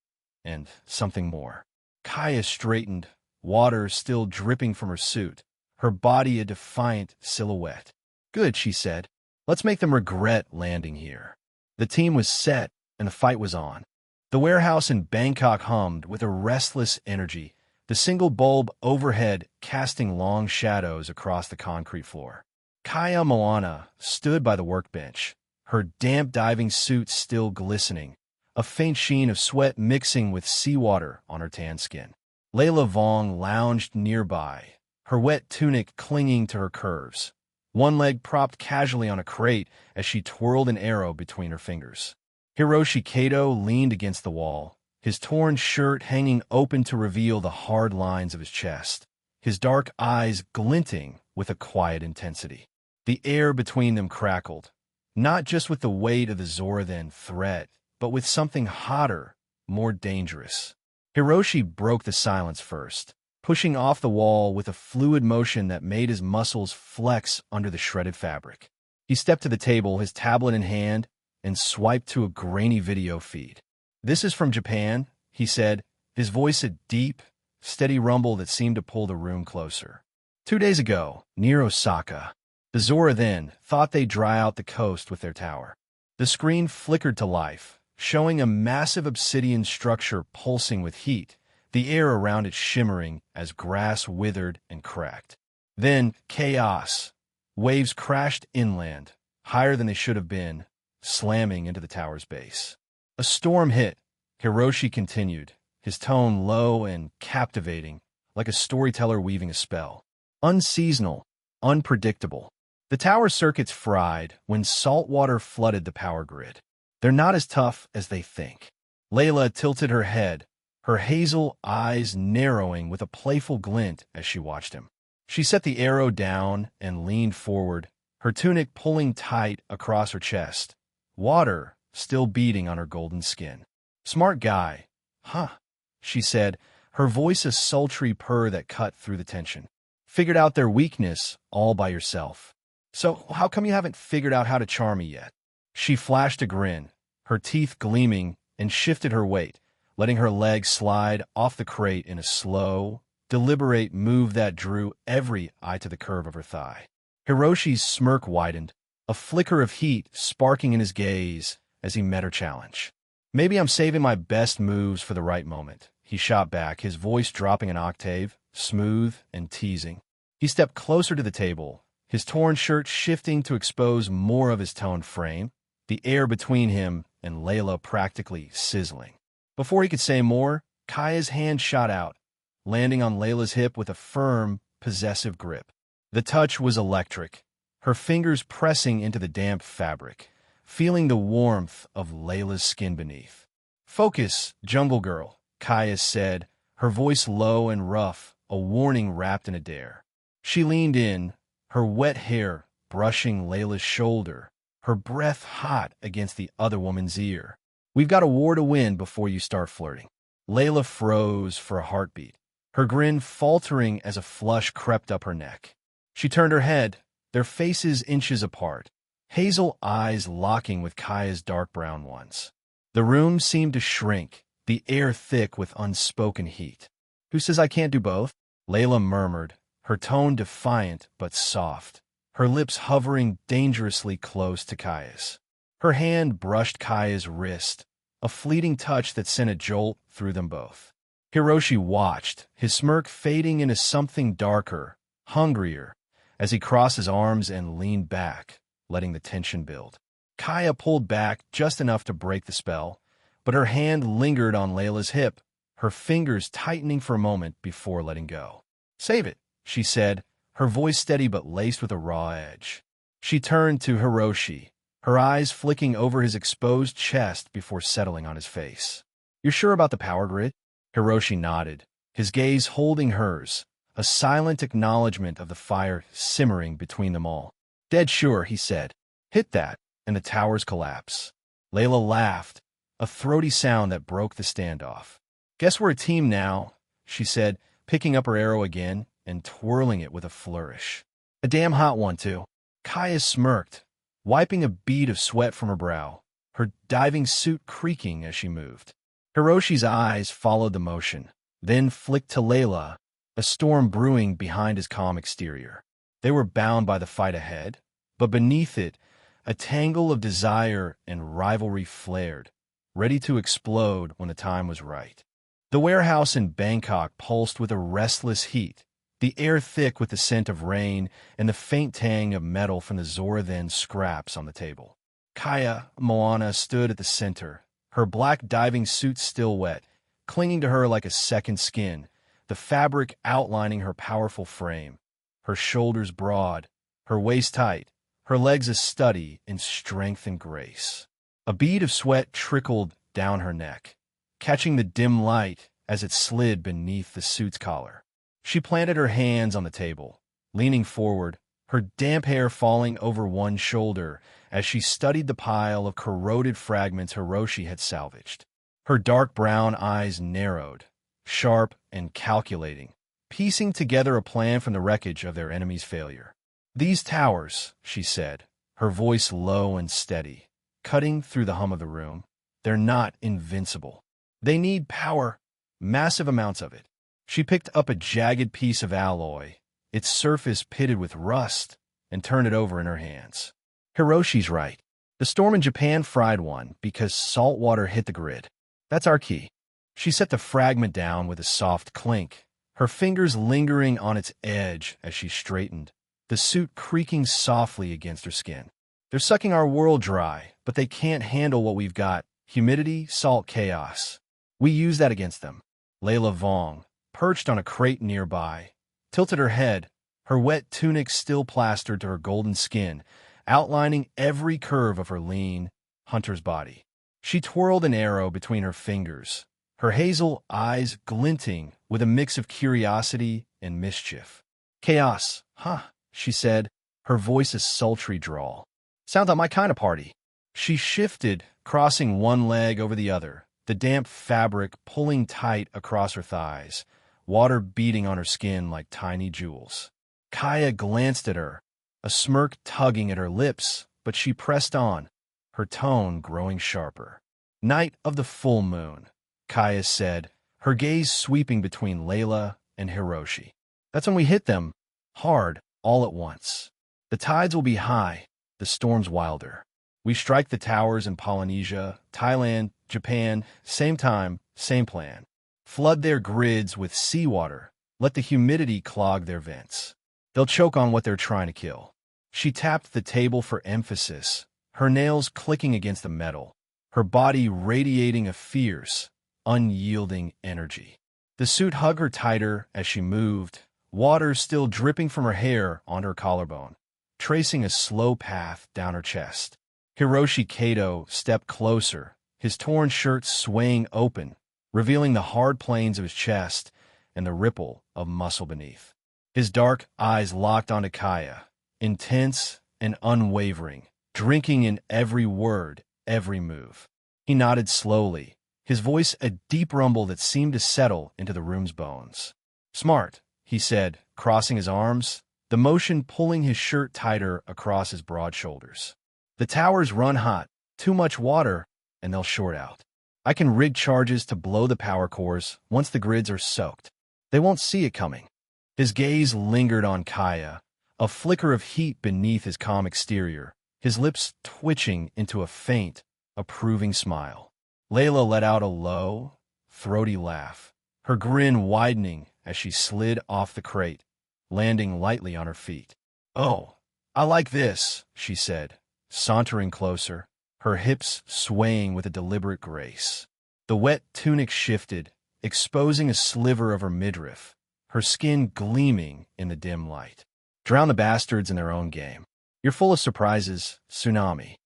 and something more. Kaia straightened, water still dripping from her suit, her body a defiant silhouette. "Good," she said. "Let's make them regret landing here." The team was set, and the fight was on. The warehouse in Bangkok hummed with a restless energy, the single bulb overhead casting long shadows across the concrete floor. Kaia Moana stood by the workbench, her damp diving suit still glistening, a faint sheen of sweat mixing with seawater on her tan skin. Layla Vong lounged nearby, her wet tunic clinging to her curves, one leg propped casually on a crate as she twirled an arrow between her fingers. Hiroshi Kato leaned against the wall, his torn shirt hanging open to reveal the hard lines of his chest, his dark eyes glinting with a quiet intensity. The air between them crackled, not just with the weight of the Zorathan threat, but with something hotter, more dangerous. Hiroshi broke the silence first, pushing off the wall with a fluid motion that made his muscles flex under the shredded fabric. He stepped to the table, his tablet in hand, and swiped to a grainy video feed. "This is from Japan," he said, his voice a deep, steady rumble that seemed to pull the room closer. 2 days ago, near Osaka, the Zorathan thought they'd dry out the coast with their tower. The screen flickered to life, showing a massive obsidian structure pulsing with heat, the air around it shimmering as grass withered and cracked. Then, chaos. Waves crashed inland, higher than they should have been, slamming into the tower's base. A storm hit, Hiroshi continued, his tone low and captivating, like a storyteller weaving a spell. Unseasonal, unpredictable. The tower circuits fried when salt water flooded the power grid. They're not as tough as they think. Layla tilted her head, her hazel eyes narrowing with a playful glint as she watched him. She set the arrow down and leaned forward, her tunic pulling tight across her chest, water still beating on her golden skin. "Smart guy, huh?" she said, her voice a sultry purr that cut through the tension. "Figured out their weakness all by yourself. So how come you haven't figured out how to charm me yet?" She flashed a grin, her teeth gleaming, and shifted her weight, letting her legs slide off the crate in a slow, deliberate move that drew every eye to the curve of her thigh. Hiroshi's smirk widened, a flicker of heat sparking in his gaze as he met her challenge. "Maybe I'm saving my best moves for the right moment," he shot back, his voice dropping an octave, smooth and teasing. He stepped closer to the table, his torn shirt shifting to expose more of his toned frame, the air between him and Layla practically sizzling. Before he could say more, Kaia's hand shot out, landing on Layla's hip with a firm, possessive grip. The touch was electric, her fingers pressing into the damp fabric, feeling the warmth of Layla's skin beneath. "Focus, jungle girl," Kaia said, her voice low and rough, a warning wrapped in a dare. She leaned in, her wet hair brushing Layla's shoulder, her breath hot against the other woman's ear. "We've got a war to win before you start flirting." Layla froze for a heartbeat, her grin faltering as a flush crept up her neck. She turned her head, their faces inches apart, hazel eyes locking with Kaia's dark brown ones. The room seemed to shrink, the air thick with unspoken heat. "Who says I can't do both?" Layla murmured, her tone defiant but soft, her lips hovering dangerously close to Kaia's. Her hand brushed Kaia's wrist, a fleeting touch that sent a jolt through them both. Hiroshi watched, his smirk fading into something darker, hungrier, as he crossed his arms and leaned back, letting the tension build. Kaia pulled back just enough to break the spell, but her hand lingered on Layla's hip, her fingers tightening for a moment before letting go. "Save it," she said, her voice steady but laced with a raw edge. She turned to Hiroshi, her eyes flicking over his exposed chest before settling on his face. "You're sure about the power grid?" Hiroshi nodded, his gaze holding hers, a silent acknowledgement of the fire simmering between them all. "Dead sure," he said. "Hit that, and the towers collapse." Layla laughed, a throaty sound that broke the standoff. "Guess we're a team now," she said, picking up her arrow again and twirling it with a flourish. "A damn hot one, too." Kaia smirked, wiping a bead of sweat from her brow, her diving suit creaking as she moved. Hiroshi's eyes followed the motion, then flicked to Layla, a storm brewing behind his calm exterior. They were bound by the fight ahead, but beneath it, a tangle of desire and rivalry flared, ready to explode when the time was right. The warehouse in Bangkok pulsed with a restless heat, the air thick with the scent of rain and the faint tang of metal from the Zorathan scraps on the table. Kaia Moana stood at the center, her black diving suit still wet, clinging to her like a second skin, the fabric outlining her powerful frame, her shoulders broad, her waist tight, her legs a study in strength and grace. A bead of sweat trickled down her neck, catching the dim light as it slid beneath the suit's collar. She planted her hands on the table, leaning forward, her damp hair falling over one shoulder as she studied the pile of corroded fragments Hiroshi had salvaged. Her dark brown eyes narrowed, sharp and calculating, piecing together a plan from the wreckage of their enemy's failure. "These towers," she said, her voice low and steady, cutting through the hum of the room, "they're not invincible. They need power, massive amounts of it." She picked up a jagged piece of alloy, its surface pitted with rust, and turned it over in her hands. "Hiroshi's right. The storm in Japan fried one because salt water hit the grid. That's our key." She set the fragment down with a soft clink, her fingers lingering on its edge as she straightened, the suit creaking softly against her skin. "They're sucking our world dry, but they can't handle what we've got: humidity, salt, chaos. We use that against them." Layla Vong, perched on a crate nearby, tilted her head, her wet tunic still plastered to her golden skin, outlining every curve of her lean, hunter's body. She twirled an arrow between her fingers, her hazel eyes glinting with a mix of curiosity and mischief. "Chaos, huh?" she said, her voice a sultry drawl. "Sounds like my kind of party." She shifted, crossing one leg over the other, the damp fabric pulling tight across her thighs, water beating on her skin like tiny jewels. Kaia glanced at her, a smirk tugging at her lips, but she pressed on, her tone growing sharper. "Night of the full moon," Kaia said, her gaze sweeping between Layla and Hiroshi. "That's when we hit them, hard, all at once. The tides will be high, the storms wilder. We strike the towers in Polynesia, Thailand, Japan, same time, same plan. Flood their grids with seawater, let the humidity clog their vents. They'll choke on what they're trying to kill." She tapped the table for emphasis, her nails clicking against the metal, her body radiating a fierce, unyielding energy. The suit hugged her tighter as she moved, water still dripping from her hair on her collarbone, tracing a slow path down her chest. Hiroshi Kato stepped closer, his torn shirt swaying open, revealing the hard planes of his chest and the ripple of muscle beneath. His dark eyes locked onto Kaia, intense and unwavering, drinking in every word, every move. He nodded slowly, his voice a deep rumble that seemed to settle into the room's bones. "Smart," he said, crossing his arms, the motion pulling his shirt tighter across his broad shoulders. "The towers run hot, too much water, and they'll short out. I can rig charges to blow the power cores once the grids are soaked. They won't see it coming." His gaze lingered on Kaia, a flicker of heat beneath his calm exterior, his lips twitching into a faint, approving smile. Layla let out a low, throaty laugh, her grin widening as she slid off the crate, landing lightly on her feet. "Oh, I like this," she said, sauntering closer, her hips swaying with a deliberate grace. The wet tunic shifted, exposing a sliver of her midriff, her skin gleaming in the dim light. "Drown the bastards in their own game. You're full of surprises, tsunami."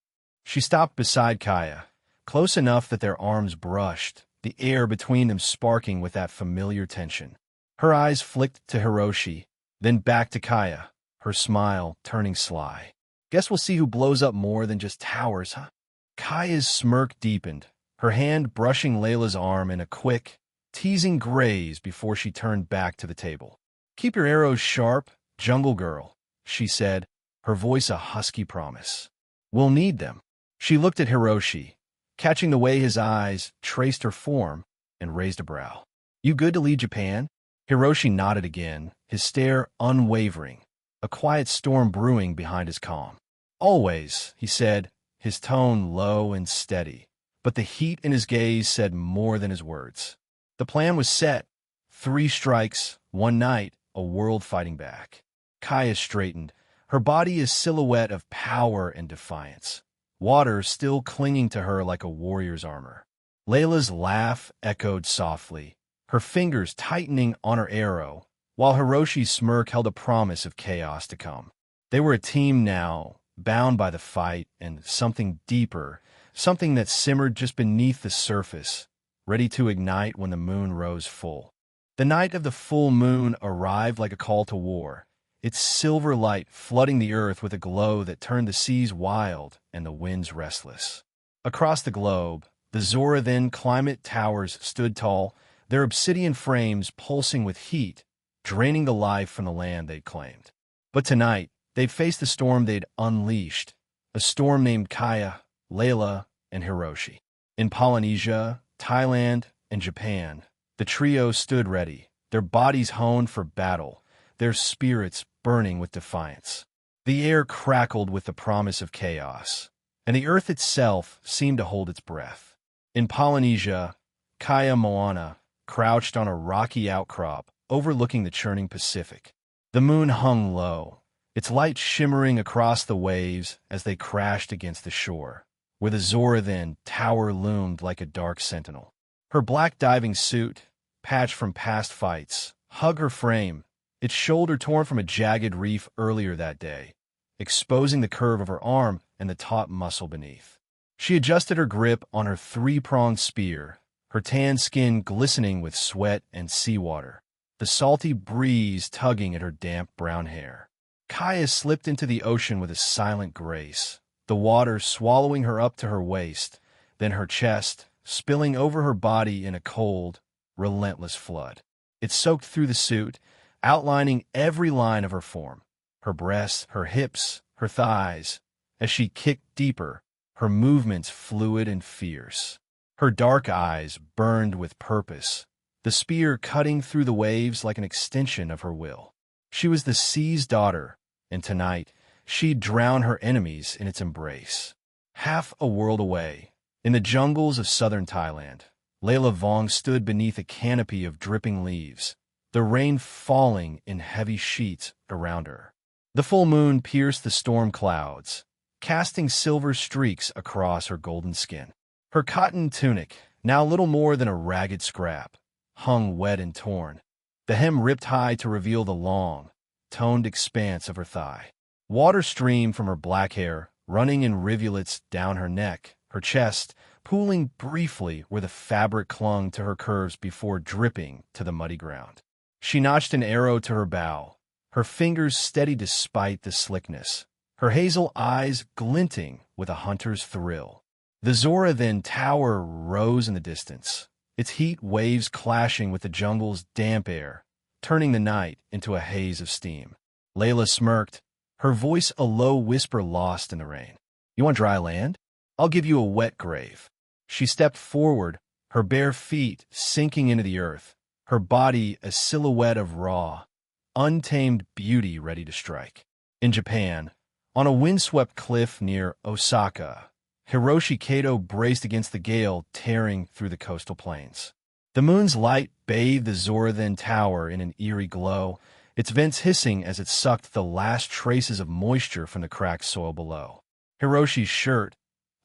She stopped beside Kaia, close enough that their arms brushed, the air between them sparking with that familiar tension. Her eyes flicked to Hiroshi, then back to Kaia, her smile turning sly. "Guess we'll see who blows up more than just towers, huh?" Kaia's smirk deepened, her hand brushing Layla's arm in a quick, teasing graze before she turned back to the table. "Keep your arrows sharp, jungle girl," she said, her voice a husky promise. "We'll need them." She looked at Hiroshi, catching the way his eyes traced her form, and raised a brow. "You good to lead Japan?" Hiroshi nodded again, his stare unwavering, a quiet storm brewing behind his calm. "Always," he said, his tone low and steady, but the heat in his gaze said more than his words. The plan was set. 3 strikes, 1 night, a world fighting back. Kaia straightened, her body a silhouette of power and defiance, water still clinging to her like a warrior's armor. Layla's laugh echoed softly, her fingers tightening on her arrow, while Hiroshi's smirk held a promise of chaos to come. They were a team now, bound by the fight and something deeper, something that simmered just beneath the surface, ready to ignite when the moon rose full. The night of the full moon arrived like a call to war, its silver light flooding the earth with a glow that turned the seas wild and the winds restless. Across the globe, the Zorathan climate towers stood tall, their obsidian frames pulsing with heat, draining the life from the land they'd claimed. But tonight, they'd faced the storm they'd unleashed, a storm named Kaia, Layla, and Hiroshi. In Polynesia, Thailand, and Japan, the trio stood ready, their bodies honed for battle, their spirits burning with defiance. The air crackled with the promise of chaos, and the earth itself seemed to hold its breath. In Polynesia, Kaia Moana crouched on a rocky outcrop overlooking the churning Pacific. The moon hung low, its light shimmering across the waves as they crashed against the shore, where the Zorathan tower loomed like a dark sentinel. Her black diving suit, patched from past fights, hugged her frame, its shoulder torn from a jagged reef earlier that day, exposing the curve of her arm and the taut muscle beneath. She adjusted her grip on her three-pronged spear, her tan skin glistening with sweat and seawater, the salty breeze tugging at her damp brown hair. Kaia slipped into the ocean with a silent grace, the water swallowing her up to her waist, then her chest, spilling over her body in a cold, relentless flood. It soaked through the suit, outlining every line of her form, her breasts, her hips, her thighs. As she kicked deeper, her movements fluid and fierce. Her dark eyes burned with purpose, the spear cutting through the waves like an extension of her will. She was the sea's daughter, and tonight she'd drown her enemies in its embrace. Half a world away, in the jungles of southern Thailand, Layla Vong stood beneath a canopy of dripping leaves, the rain falling in heavy sheets around her. The full moon pierced the storm clouds, casting silver streaks across her golden skin. Her cotton tunic, now little more than a ragged scrap, hung wet and torn, the hem ripped high to reveal the long, toned expanse of her thigh. Water streamed from her black hair, running in rivulets down her neck, her chest, pooling briefly where the fabric clung to her curves before dripping to the muddy ground. She notched an arrow to her bow, her fingers steady despite the slickness, her hazel eyes glinting with a hunter's thrill. The Zorathan tower rose in the distance, its heat waves clashing with the jungle's damp air, turning the night into a haze of steam. Layla smirked, her voice a low whisper lost in the rain. "You want dry land? I'll give you a wet grave." She stepped forward, her bare feet sinking into the earth, her body a silhouette of raw, untamed beauty ready to strike. In Japan, on a windswept cliff near Osaka, Hiroshi Kato braced against the gale tearing through the coastal plains. The moon's light bathed the Zorathan tower in an eerie glow, its vents hissing as it sucked the last traces of moisture from the cracked soil below. Hiroshi's shirt,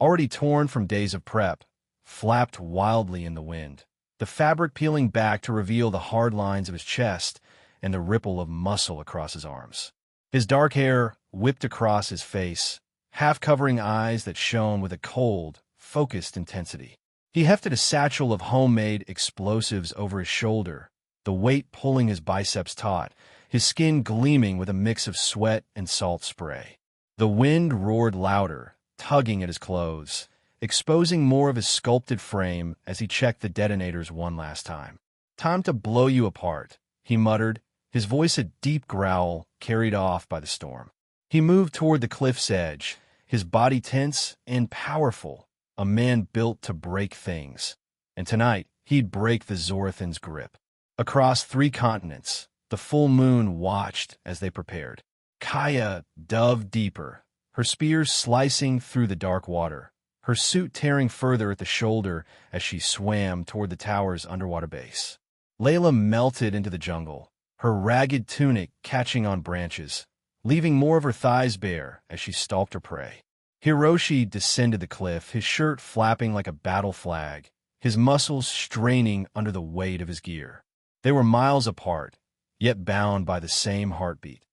already torn from days of prep, flapped wildly in the wind, the fabric peeling back to reveal the hard lines of his chest and the ripple of muscle across his arms. His dark hair whipped across his face, half-covering eyes that shone with a cold, focused intensity. He hefted a satchel of homemade explosives over his shoulder, the weight pulling his biceps taut, his skin gleaming with a mix of sweat and salt spray. The wind roared louder, tugging at his clothes, exposing more of his sculpted frame as he checked the detonators one last time. "Time to blow you apart," he muttered, his voice a deep growl carried off by the storm. He moved toward the cliff's edge, his body tense and powerful, a man built to break things. And tonight, he'd break the Zorathan's grip. Across 3 continents, the full moon watched as they prepared. Kaia dove deeper, her spears slicing through the dark water, her suit tearing further at the shoulder as she swam toward the tower's underwater base. Layla melted into the jungle, her ragged tunic catching on branches, leaving more of her thighs bare as she stalked her prey. Hiroshi descended the cliff, his shirt flapping like a battle flag, his muscles straining under the weight of his gear. They were miles apart, yet bound by the same heartbeat.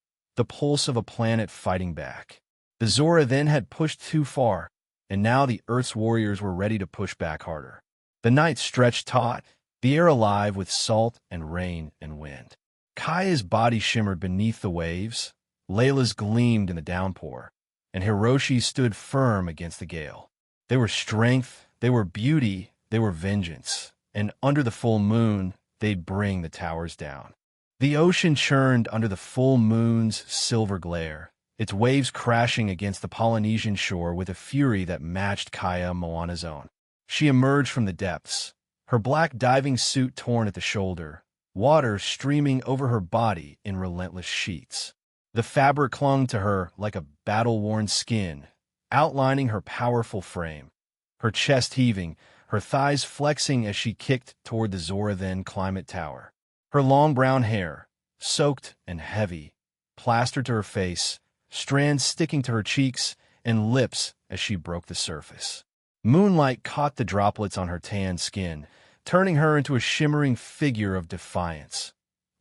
the pulse of a planet fighting back. The Zora then had pushed too far, and now the Earth's warriors were ready to push back harder. The night stretched taut, the air alive with salt and rain and wind. Kaia's body shimmered beneath the waves, Layla's gleamed in the downpour, and Hiroshi's stood firm against the gale. They were strength, they were beauty, they were vengeance, and under the full moon, they'd bring the towers down. The ocean churned under the full moon's silver glare, its waves crashing against the Polynesian shore with a fury that matched Kaia Moana's own. She emerged from the depths, her black diving suit torn at the shoulder, water streaming over her body in relentless sheets. The fabric clung to her like a battle-worn skin, outlining her powerful frame, her chest heaving, her thighs flexing as she kicked toward the Zora then climate tower. Her long brown hair, soaked and heavy, plastered to her face, strands sticking to her cheeks and lips as she broke the surface. Moonlight caught the droplets on her tan skin, turning her into a shimmering figure of defiance.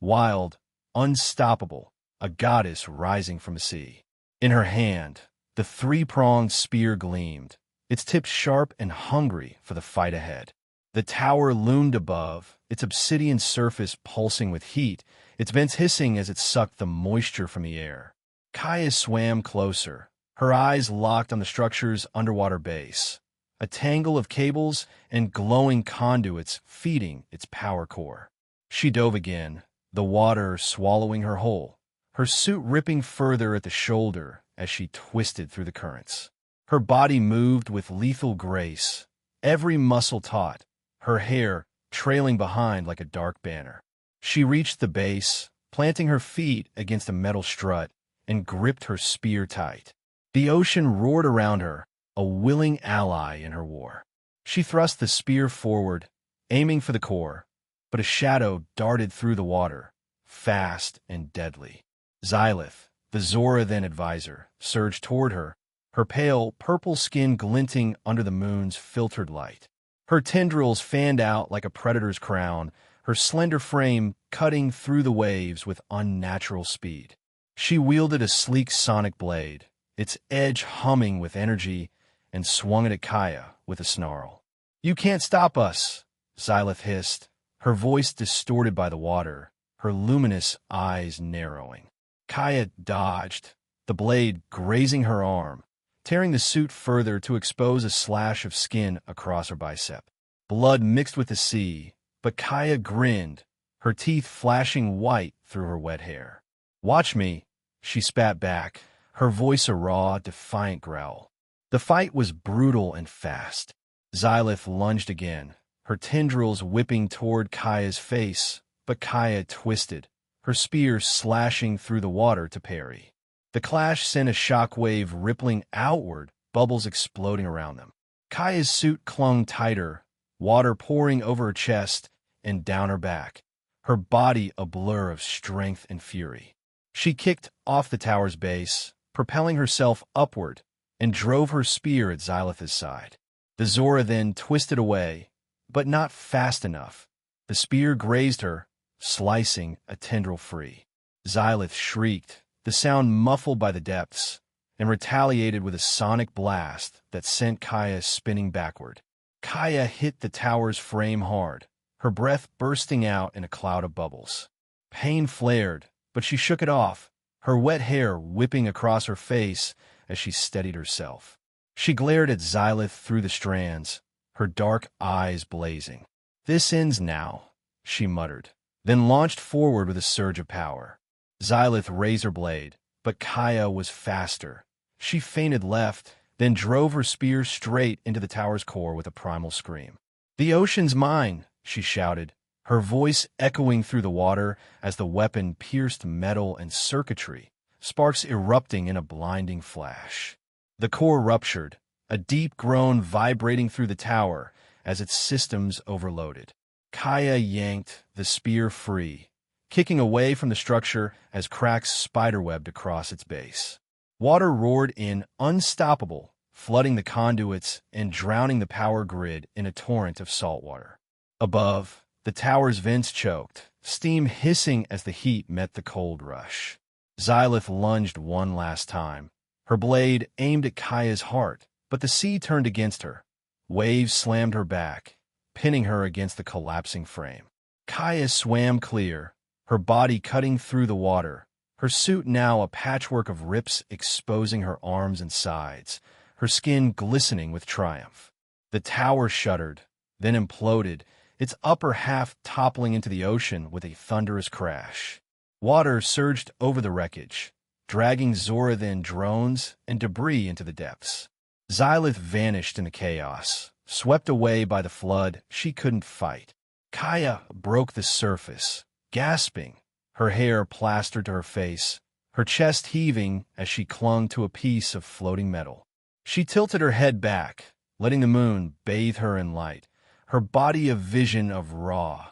Wild, unstoppable, a goddess rising from the sea. In her hand, the three-pronged spear gleamed, its tip sharp and hungry for the fight ahead. The tower loomed above, its obsidian surface pulsing with heat, its vents hissing as it sucked the moisture from the air. Kaia swam closer, her eyes locked on the structure's underwater base, a tangle of cables and glowing conduits feeding its power core. She dove again, the water swallowing her whole, her suit ripping further at the shoulder as she twisted through the currents. Her body moved with lethal grace, every muscle taut, her hair trailing behind like a dark banner. She reached the base, planting her feet against a metal strut, and gripped her spear tight. The ocean roared around her, a willing ally in her war. She thrust the spear forward, aiming for the core, but a shadow darted through the water, fast and deadly. Xylith, the Zora then advisor, surged toward her, her pale, purple skin glinting under the moon's filtered light. Her tendrils fanned out like a predator's crown, her slender frame cutting through the waves with unnatural speed. She wielded a sleek sonic blade, its edge humming with energy, and swung it at Kaia with a snarl. "You can't stop us," Xylith hissed, her voice distorted by the water, her luminous eyes narrowing. Kaia dodged, the blade grazing her arm, tearing the suit further to expose a slash of skin across her bicep. Blood mixed with the sea, but Kaia grinned, her teeth flashing white through her wet hair. "Watch me," she spat back, her voice a raw, defiant growl. The fight was brutal and fast. Xylith lunged again, her tendrils whipping toward Kaia's face, but Kaia twisted, her spear slashing through the water to parry. The clash sent a shockwave rippling outward, bubbles exploding around them. Kaia's suit clung tighter, water pouring over her chest and down her back, her body a blur of strength and fury. She kicked off the tower's base, propelling herself upward, and drove her spear at Xylith's side. The Zora then twisted away, but not fast enough. The spear grazed her, slicing a tendril free. Xylith shrieked, the sound muffled by the depths, and retaliated with a sonic blast that sent Kaia spinning backward. Kaia hit the tower's frame hard, her breath bursting out in a cloud of bubbles. Pain flared, but she shook it off, her wet hair whipping across her face as she steadied herself. She glared at Xylith through the strands, her dark eyes blazing. "This ends now," she muttered, then launched forward with a surge of power. Xylith raised her blade, but Kaia was faster. She feinted left, then drove her spear straight into the tower's core with a primal scream. "The ocean's mine," she shouted, her voice echoing through the water as the weapon pierced metal and circuitry, sparks erupting in a blinding flash. The core ruptured, a deep groan vibrating through the tower as its systems overloaded. Kaia yanked the spear free, kicking away from the structure as cracks spiderwebbed across its base. Water roared in, unstoppable, flooding the conduits and drowning the power grid in a torrent of salt water. Above, the tower's vents choked, steam hissing as the heat met the cold rush. Xylith lunged one last time, her blade aimed at Kaia's heart, but the sea turned against her. Waves slammed her back, pinning her against the collapsing frame. Kaia swam clear, her body cutting through the water, her suit now a patchwork of rips exposing her arms and sides, her skin glistening with triumph. The tower shuddered, then imploded, its upper half toppling into the ocean with a thunderous crash. Water surged over the wreckage, dragging Zorathan drones and debris into the depths. Xylith vanished in the chaos, swept away by the flood she couldn't fight. Kaia broke the surface, gasping, her hair plastered to her face, her chest heaving as she clung to a piece of floating metal. She tilted her head back, letting the moon bathe her in light, her body a vision of raw,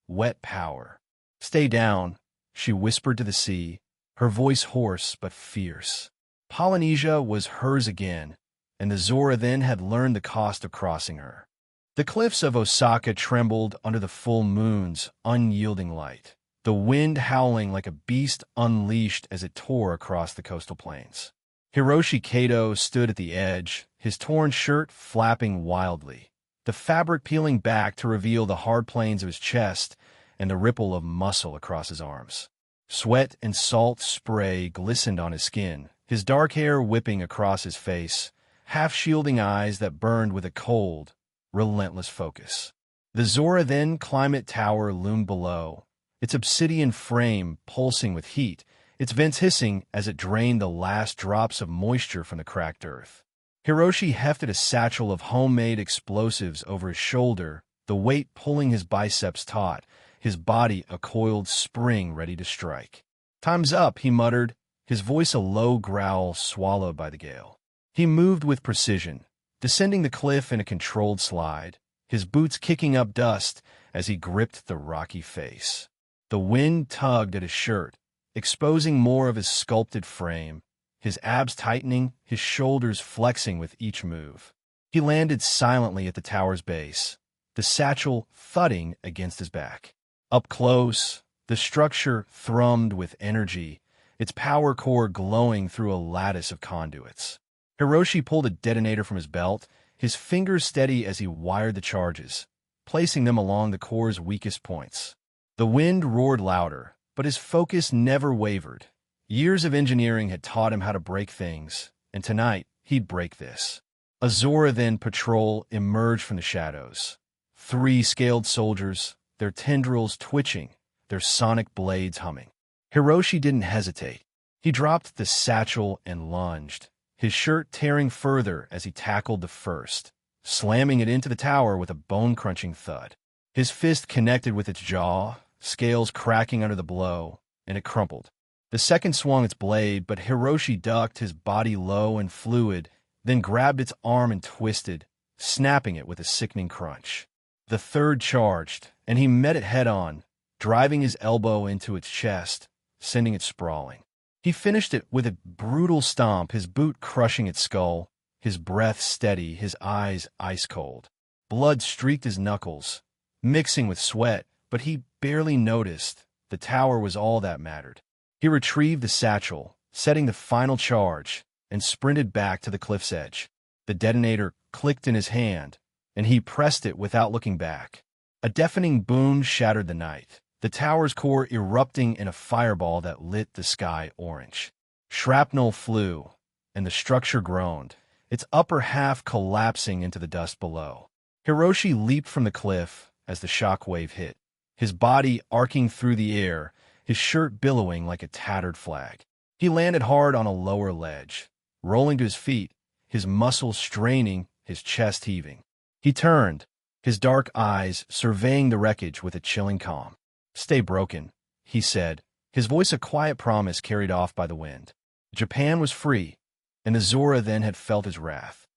wet power. "Stay down," she whispered to the sea, her voice hoarse but fierce. Polynesia was hers again, and the Zorathan had learned the cost of crossing her. The cliffs of Osaka trembled under the full moon's unyielding light, the wind howling like a beast unleashed as it tore across the coastal plains. Hiroshi Kato stood at the edge, his torn shirt flapping wildly, the fabric peeling back to reveal the hard planes of his chest and the ripple of muscle across his arms. Sweat and salt spray glistened on his skin, his dark hair whipping across his face, half-shielding eyes that burned with a cold, relentless focus. The Zorathan Climate Tower loomed below, its obsidian frame pulsing with heat, its vents hissing as it drained the last drops of moisture from the cracked earth. Hiroshi hefted a satchel of homemade explosives over his shoulder, the weight pulling his biceps taut, his body a coiled spring ready to strike. "Time's up," he muttered, his voice a low growl swallowed by the gale. He moved with precision, descending the cliff in a controlled slide, his boots kicking up dust as he gripped the rocky face. The wind tugged at his shirt, exposing more of his sculpted frame, his abs tightening, his shoulders flexing with each move. He landed silently at the tower's base, the satchel thudding against his back. Up close, the structure thrummed with energy, its power core glowing through a lattice of conduits. Hiroshi pulled a detonator from his belt, his fingers steady as he wired the charges, placing them along the core's weakest points. The wind roared louder, but his focus never wavered. Years of engineering had taught him how to break things, and tonight he'd break this. A Zorathan patrol emerged from the shadows. 3 scaled soldiers, their tendrils twitching, their sonic blades humming. Hiroshi didn't hesitate. He dropped the satchel and lunged, his shirt tearing further as he tackled the first, slamming it into the tower with a bone-crunching thud. His fist connected with its jaw, scales cracking under the blow, and it crumpled. The second swung its blade, but Hiroshi ducked, his body low and fluid, then grabbed its arm and twisted, snapping it with a sickening crunch. The third charged, and he met it head-on, driving his elbow into its chest, sending it sprawling. He finished it with a brutal stomp, his boot crushing its skull, his breath steady, his eyes ice-cold. Blood streaked his knuckles, mixing with sweat, but he barely noticed. The tower was all that mattered. He retrieved the satchel, setting the final charge, and sprinted back to the cliff's edge. The detonator clicked in his hand, and he pressed it without looking back. A deafening boom shattered the night, the tower's core erupting in a fireball that lit the sky orange. Shrapnel flew, and the structure groaned, its upper half collapsing into the dust below. Hiroshi leaped from the cliff as the shockwave hit, his body arcing through the air, his shirt billowing like a tattered flag. He landed hard on a lower ledge, rolling to his feet, his muscles straining, his chest heaving. He turned, his dark eyes surveying the wreckage with a chilling calm. "Stay broken," he said, his voice a quiet promise carried off by the wind. Japan was free, and the Zorathan had felt his wrath.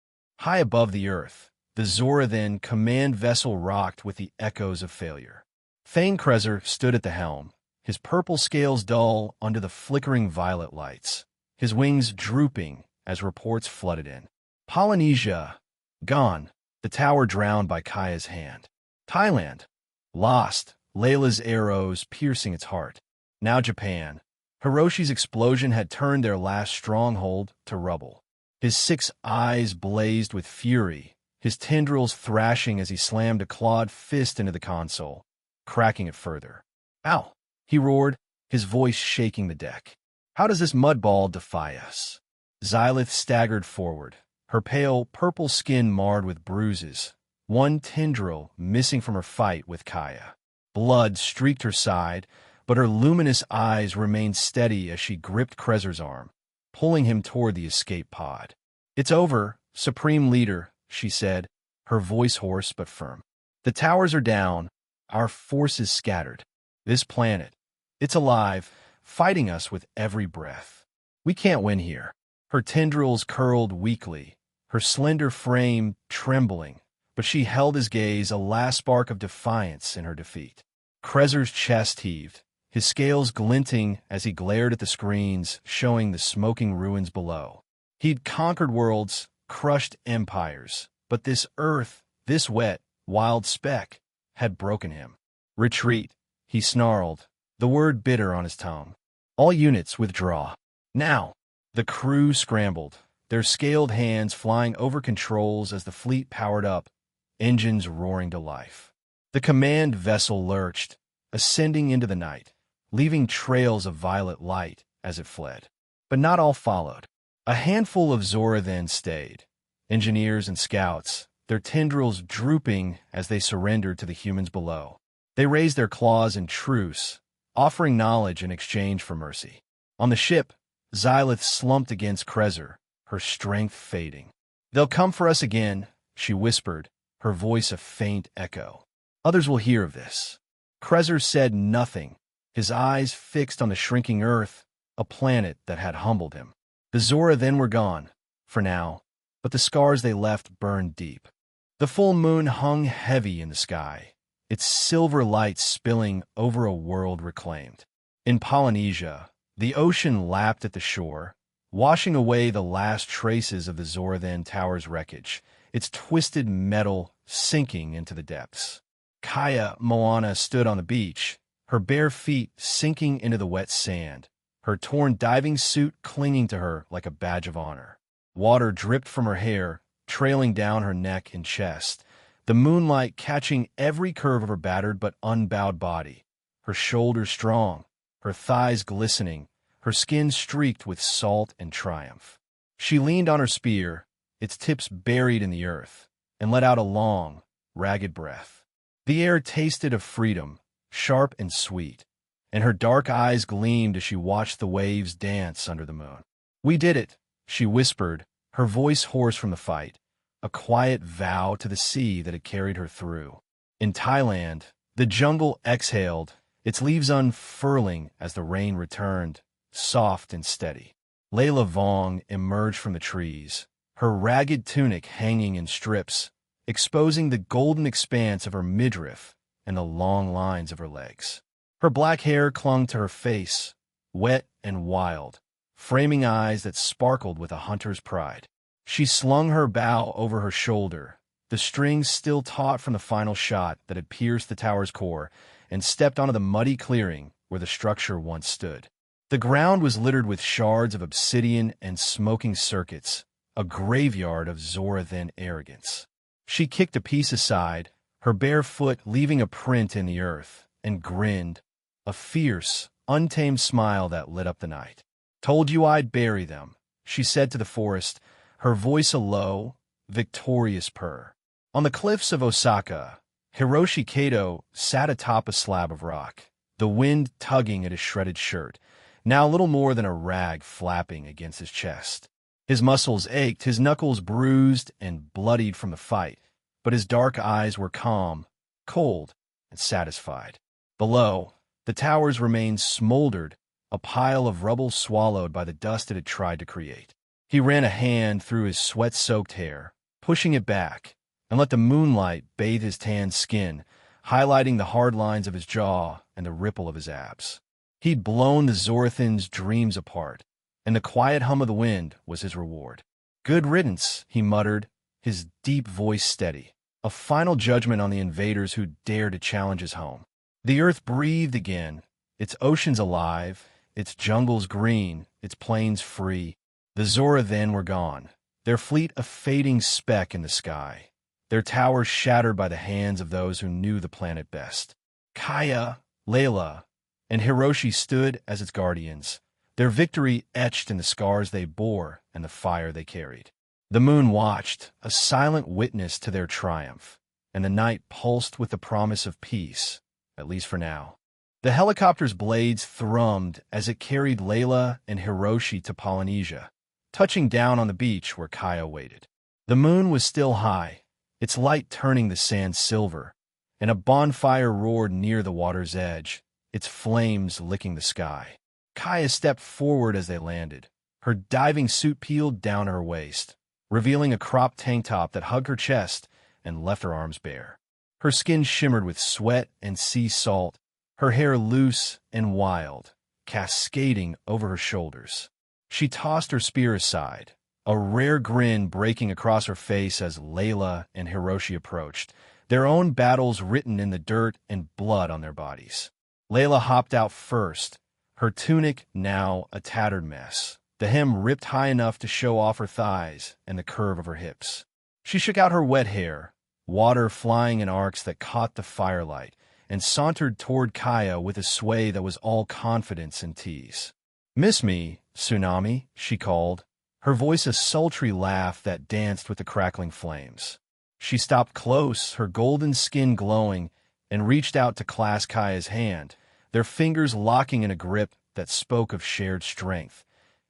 High above the earth, the Zorathan command vessel rocked with the echoes of failure. Thane Krezer stood at the helm, his purple scales dull under the flickering violet lights, his wings drooping as reports flooded in. Polynesia, gone, the tower drowned by Kaia's hand. Thailand, lost, Layla's arrows piercing its heart. Now Japan, Hiroshi's explosion had turned their last stronghold to rubble. His 6 eyes blazed with fury, his tendrils thrashing as he slammed a clawed fist into the console, cracking it further. "Ow!" he roared, his voice shaking the deck. "How does this mudball defy us?" Xylith staggered forward, her pale purple skin marred with bruises, one tendril missing from her fight with Kaia. Blood streaked her side, but her luminous eyes remained steady as she gripped Krezer's arm, pulling him toward the escape pod. "It's over, Supreme Leader," she said, her voice hoarse but firm. "The towers are down, our forces scattered. This planet, it's alive, fighting us with every breath. We can't win here." Her tendrils curled weakly, her slender frame trembling, but she held his gaze, a last spark of defiance in her defeat. Krezer's chest heaved, his scales glinting as he glared at the screens showing the smoking ruins below. He'd conquered worlds, crushed empires, but this Earth, this wet, wild speck, had broken him. "Retreat," he snarled, the word bitter on his tongue. "All units withdraw. Now!" The crew scrambled, their scaled hands flying over controls as the fleet powered up, engines roaring to life. The command vessel lurched, ascending into the night, leaving trails of violet light as it fled. But not all followed. A handful of Zora then stayed, engineers and scouts, their tendrils drooping as they surrendered to the humans below. They raised their claws in truce, offering knowledge in exchange for mercy. On the ship, Xylith slumped against Krezer, her strength fading. "They'll come for us again," she whispered, her voice a faint echo. "Others will hear of this." Krezer said nothing, his eyes fixed on the shrinking Earth, a planet that had humbled him. The Zora then were gone, for now, but the scars they left burned deep. The full moon hung heavy in the sky, its silver light spilling over a world reclaimed. In Polynesia, the ocean lapped at the shore, washing away the last traces of the Zorathan Tower's wreckage, its twisted metal sinking into the depths. Kaia Moana stood on the beach, her bare feet sinking into the wet sand, her torn diving suit clinging to her like a badge of honor. Water dripped from her hair, trailing down her neck and chest, the moonlight catching every curve of her battered but unbowed body, her shoulders strong, her thighs glistening, her skin streaked with salt and triumph. She leaned on her spear, its tips buried in the earth, and let out a long, ragged breath. The air tasted of freedom, sharp and sweet, and her dark eyes gleamed as she watched the waves dance under the moon. "We did it," she whispered, her voice hoarse from the fight, a quiet vow to the sea that had carried her through. In Thailand, the jungle exhaled, its leaves unfurling as the rain returned, soft and steady. Layla Vong emerged from the trees, her ragged tunic hanging in strips, exposing the golden expanse of her midriff and the long lines of her legs. Her black hair clung to her face, wet and wild, framing eyes that sparkled with a hunter's pride. She slung her bow over her shoulder, the strings still taut from the final shot that had pierced the tower's core, and stepped onto the muddy clearing where the structure once stood. The ground was littered with shards of obsidian and smoking circuits, a graveyard of Zorathan arrogance. She kicked a piece aside, her bare foot leaving a print in the earth, and grinned, a fierce, untamed smile that lit up the night. "Told you I'd bury them," she said to the forest, her voice a low, victorious purr. On the cliffs of Osaka, Hiroshi Kato sat atop a slab of rock, the wind tugging at his shredded shirt, now little more than a rag flapping against his chest. His muscles ached, his knuckles bruised and bloodied from the fight, but his dark eyes were calm, cold, and satisfied. Below, the towers remained smoldered, a pile of rubble swallowed by the dust it had tried to create. He ran a hand through his sweat-soaked hair, pushing it back, and let the moonlight bathe his tanned skin, highlighting the hard lines of his jaw and the ripple of his abs. He'd blown the Zorathan's dreams apart, and the quiet hum of the wind was his reward. "Good riddance," he muttered, his deep voice steady, a final judgment on the invaders who dared to challenge his home. The earth breathed again, its oceans alive, its jungles green, its plains free. The Zora then were gone, their fleet a fading speck in the sky, their towers shattered by the hands of those who knew the planet best. Kaia, Layla, and Hiroshi stood as its guardians, their victory etched in the scars they bore and the fire they carried. The moon watched, a silent witness to their triumph, and the night pulsed with the promise of peace, at least for now. The helicopter's blades thrummed as it carried Layla and Hiroshi to Polynesia, touching down on the beach where Kaia waited. The moon was still high, its light turning the sand silver, and a bonfire roared near the water's edge, its flames licking the sky. Kaia stepped forward as they landed, her diving suit peeled down her waist, revealing a cropped tank top that hugged her chest and left her arms bare. Her skin shimmered with sweat and sea salt, her hair loose and wild, cascading over her shoulders. She tossed her spear aside, a rare grin breaking across her face as Layla and Hiroshi approached, their own battles written in the dirt and blood on their bodies. Layla hopped out first, her tunic now a tattered mess, the hem ripped high enough to show off her thighs and the curve of her hips. She shook out her wet hair, water flying in arcs that caught the firelight, and sauntered toward Kaia with a sway that was all confidence and tease. "Miss me, Tsunami," she called, her voice a sultry laugh that danced with the crackling flames. She stopped close, her golden skin glowing, and reached out to clasp Kaia's hand, their fingers locking in a grip that spoke of shared strength,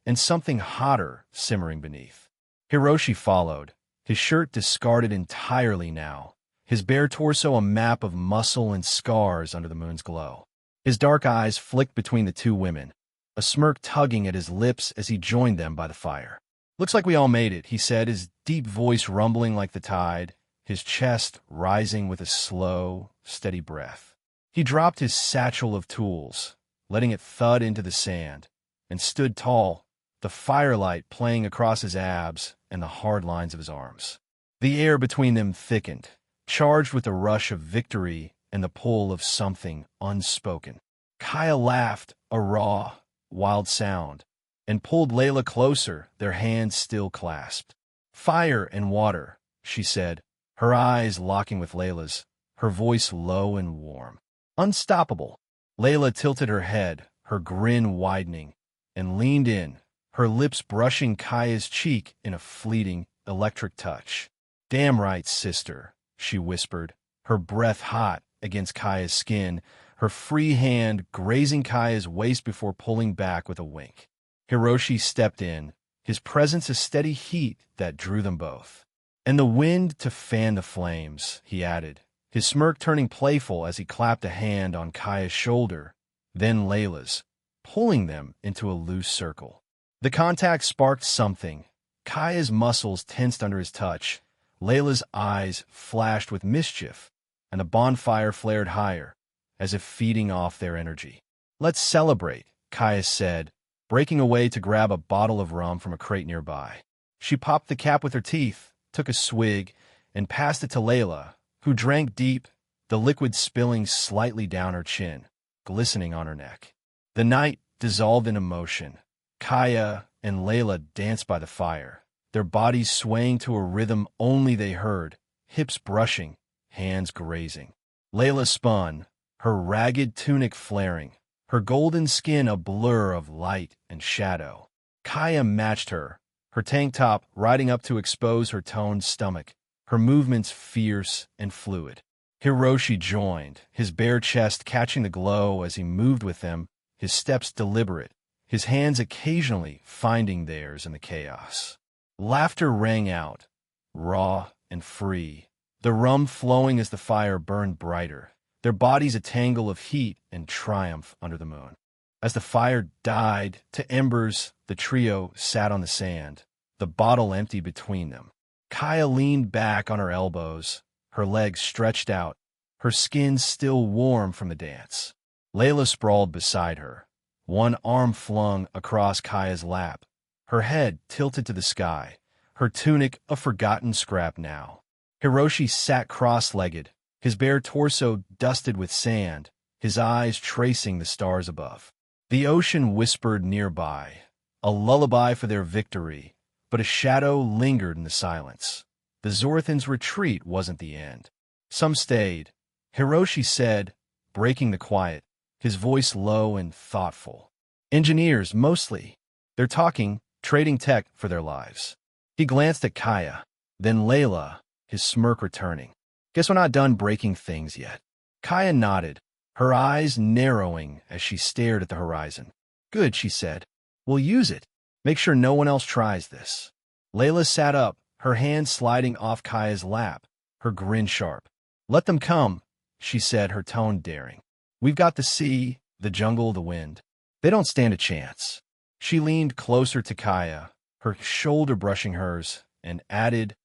and something hotter simmering beneath. Hiroshi followed, his shirt discarded entirely now, his bare torso a map of muscle and scars under the moon's glow. His dark eyes flicked between the two women, a smirk tugging at his lips as he joined them by the fire. "Looks like we all made it," he said, his deep voice rumbling like the tide, his chest rising with a slow, steady breath. He dropped his satchel of tools, letting it thud into the sand, and stood tall, the firelight playing across his abs and the hard lines of his arms. The air between them thickened, charged with the rush of victory and the pull of something unspoken. Kaia laughed, a raw, wild sound, and pulled Layla closer, their hands still clasped. "Fire and water," she said, her eyes locking with Layla's, her voice low and warm. "Unstoppable." Layla tilted her head, her grin widening, and leaned in, her lips brushing Kaia's cheek in a fleeting, electric touch. "Damn right, sister," she whispered, her breath hot against Kaia's skin, her free hand grazing Kaia's waist before pulling back with a wink. Hiroshi stepped in, his presence a steady heat that drew them both. "And the wind to fan the flames," he added, his smirk turning playful as he clapped a hand on Kaia's shoulder, then Layla's, pulling them into a loose circle. The contact sparked something. Kaia's muscles tensed under his touch, Layla's eyes flashed with mischief, and the bonfire flared higher, as if feeding off their energy. "Let's celebrate," Kaia said, breaking away to grab a bottle of rum from a crate nearby. She popped the cap with her teeth, took a swig, and passed it to Layla, who drank deep, the liquid spilling slightly down her chin, glistening on her neck. The night dissolved in emotion. Kaia and Layla danced by the fire, their bodies swaying to a rhythm only they heard, hips brushing, hands grazing. Layla spun, her ragged tunic flaring, her golden skin a blur of light and shadow. Kaia matched her tank top riding up to expose her toned stomach, her movements fierce and fluid. Hiroshi joined, his bare chest catching the glow as he moved with them, his steps deliberate, his hands occasionally finding theirs in the chaos. Laughter rang out, raw and free, the rum flowing as the fire burned brighter, their bodies a tangle of heat and triumph under the moon. As the fire died to embers, the trio sat on the sand, the bottle empty between them. Kaia leaned back on her elbows, her legs stretched out, her skin still warm from the dance. Layla sprawled beside her, one arm flung across Kaia's lap, her head tilted to the sky, her tunic a forgotten scrap now. Hiroshi sat cross-legged, his bare torso dusted with sand, his eyes tracing the stars above. The ocean whispered nearby, a lullaby for their victory, but a shadow lingered in the silence. The Zorathans' retreat wasn't the end. Some stayed. Hiroshi said, breaking the quiet, his voice low and thoughtful. Engineers, mostly. They're talking, trading tech for their lives. He glanced at Kaia, then Layla, his smirk returning. Guess we're not done breaking things yet. Kaia nodded, her eyes narrowing as she stared at the horizon. Good, she said. We'll use it. Make sure no one else tries this. Layla sat up, her hand sliding off Kaia's lap, her grin sharp. Let them come, she said, her tone daring. We've got the sea, the jungle, the wind. They don't stand a chance. She leaned closer to Kaia, her shoulder brushing hers, and added,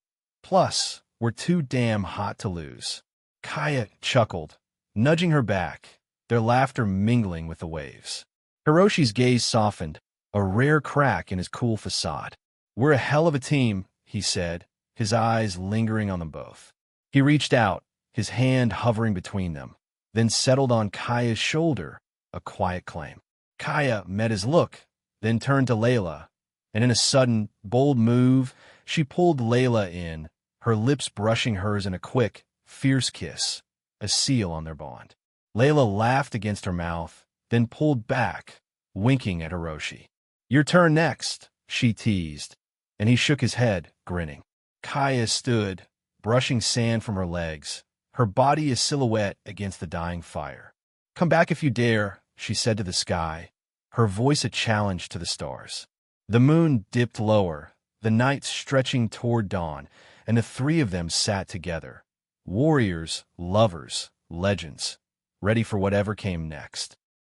Plus, we're too damn hot to lose. Kaia chuckled, nudging her back, their laughter mingling with the waves. Hiroshi's gaze softened, a rare crack in his cool facade. We're a hell of a team, he said, his eyes lingering on them both. He reached out, his hand hovering between them, then settled on Kaia's shoulder, a quiet claim. Kaia met his look, then turned to Layla, and in a sudden, bold move, she pulled Layla in, her lips brushing hers in a quick, fierce kiss, a seal on their bond. Layla laughed against her mouth, then pulled back, winking at Hiroshi. Your turn next, she teased, and he shook his head, grinning. Kaia stood, brushing sand from her legs, her body a silhouette against the dying fire. Come back if you dare, she said to the sky, her voice a challenge to the stars. The moon dipped lower, the night stretching toward dawn, and the three of them sat together. Warriors, lovers, legends, ready for whatever came next.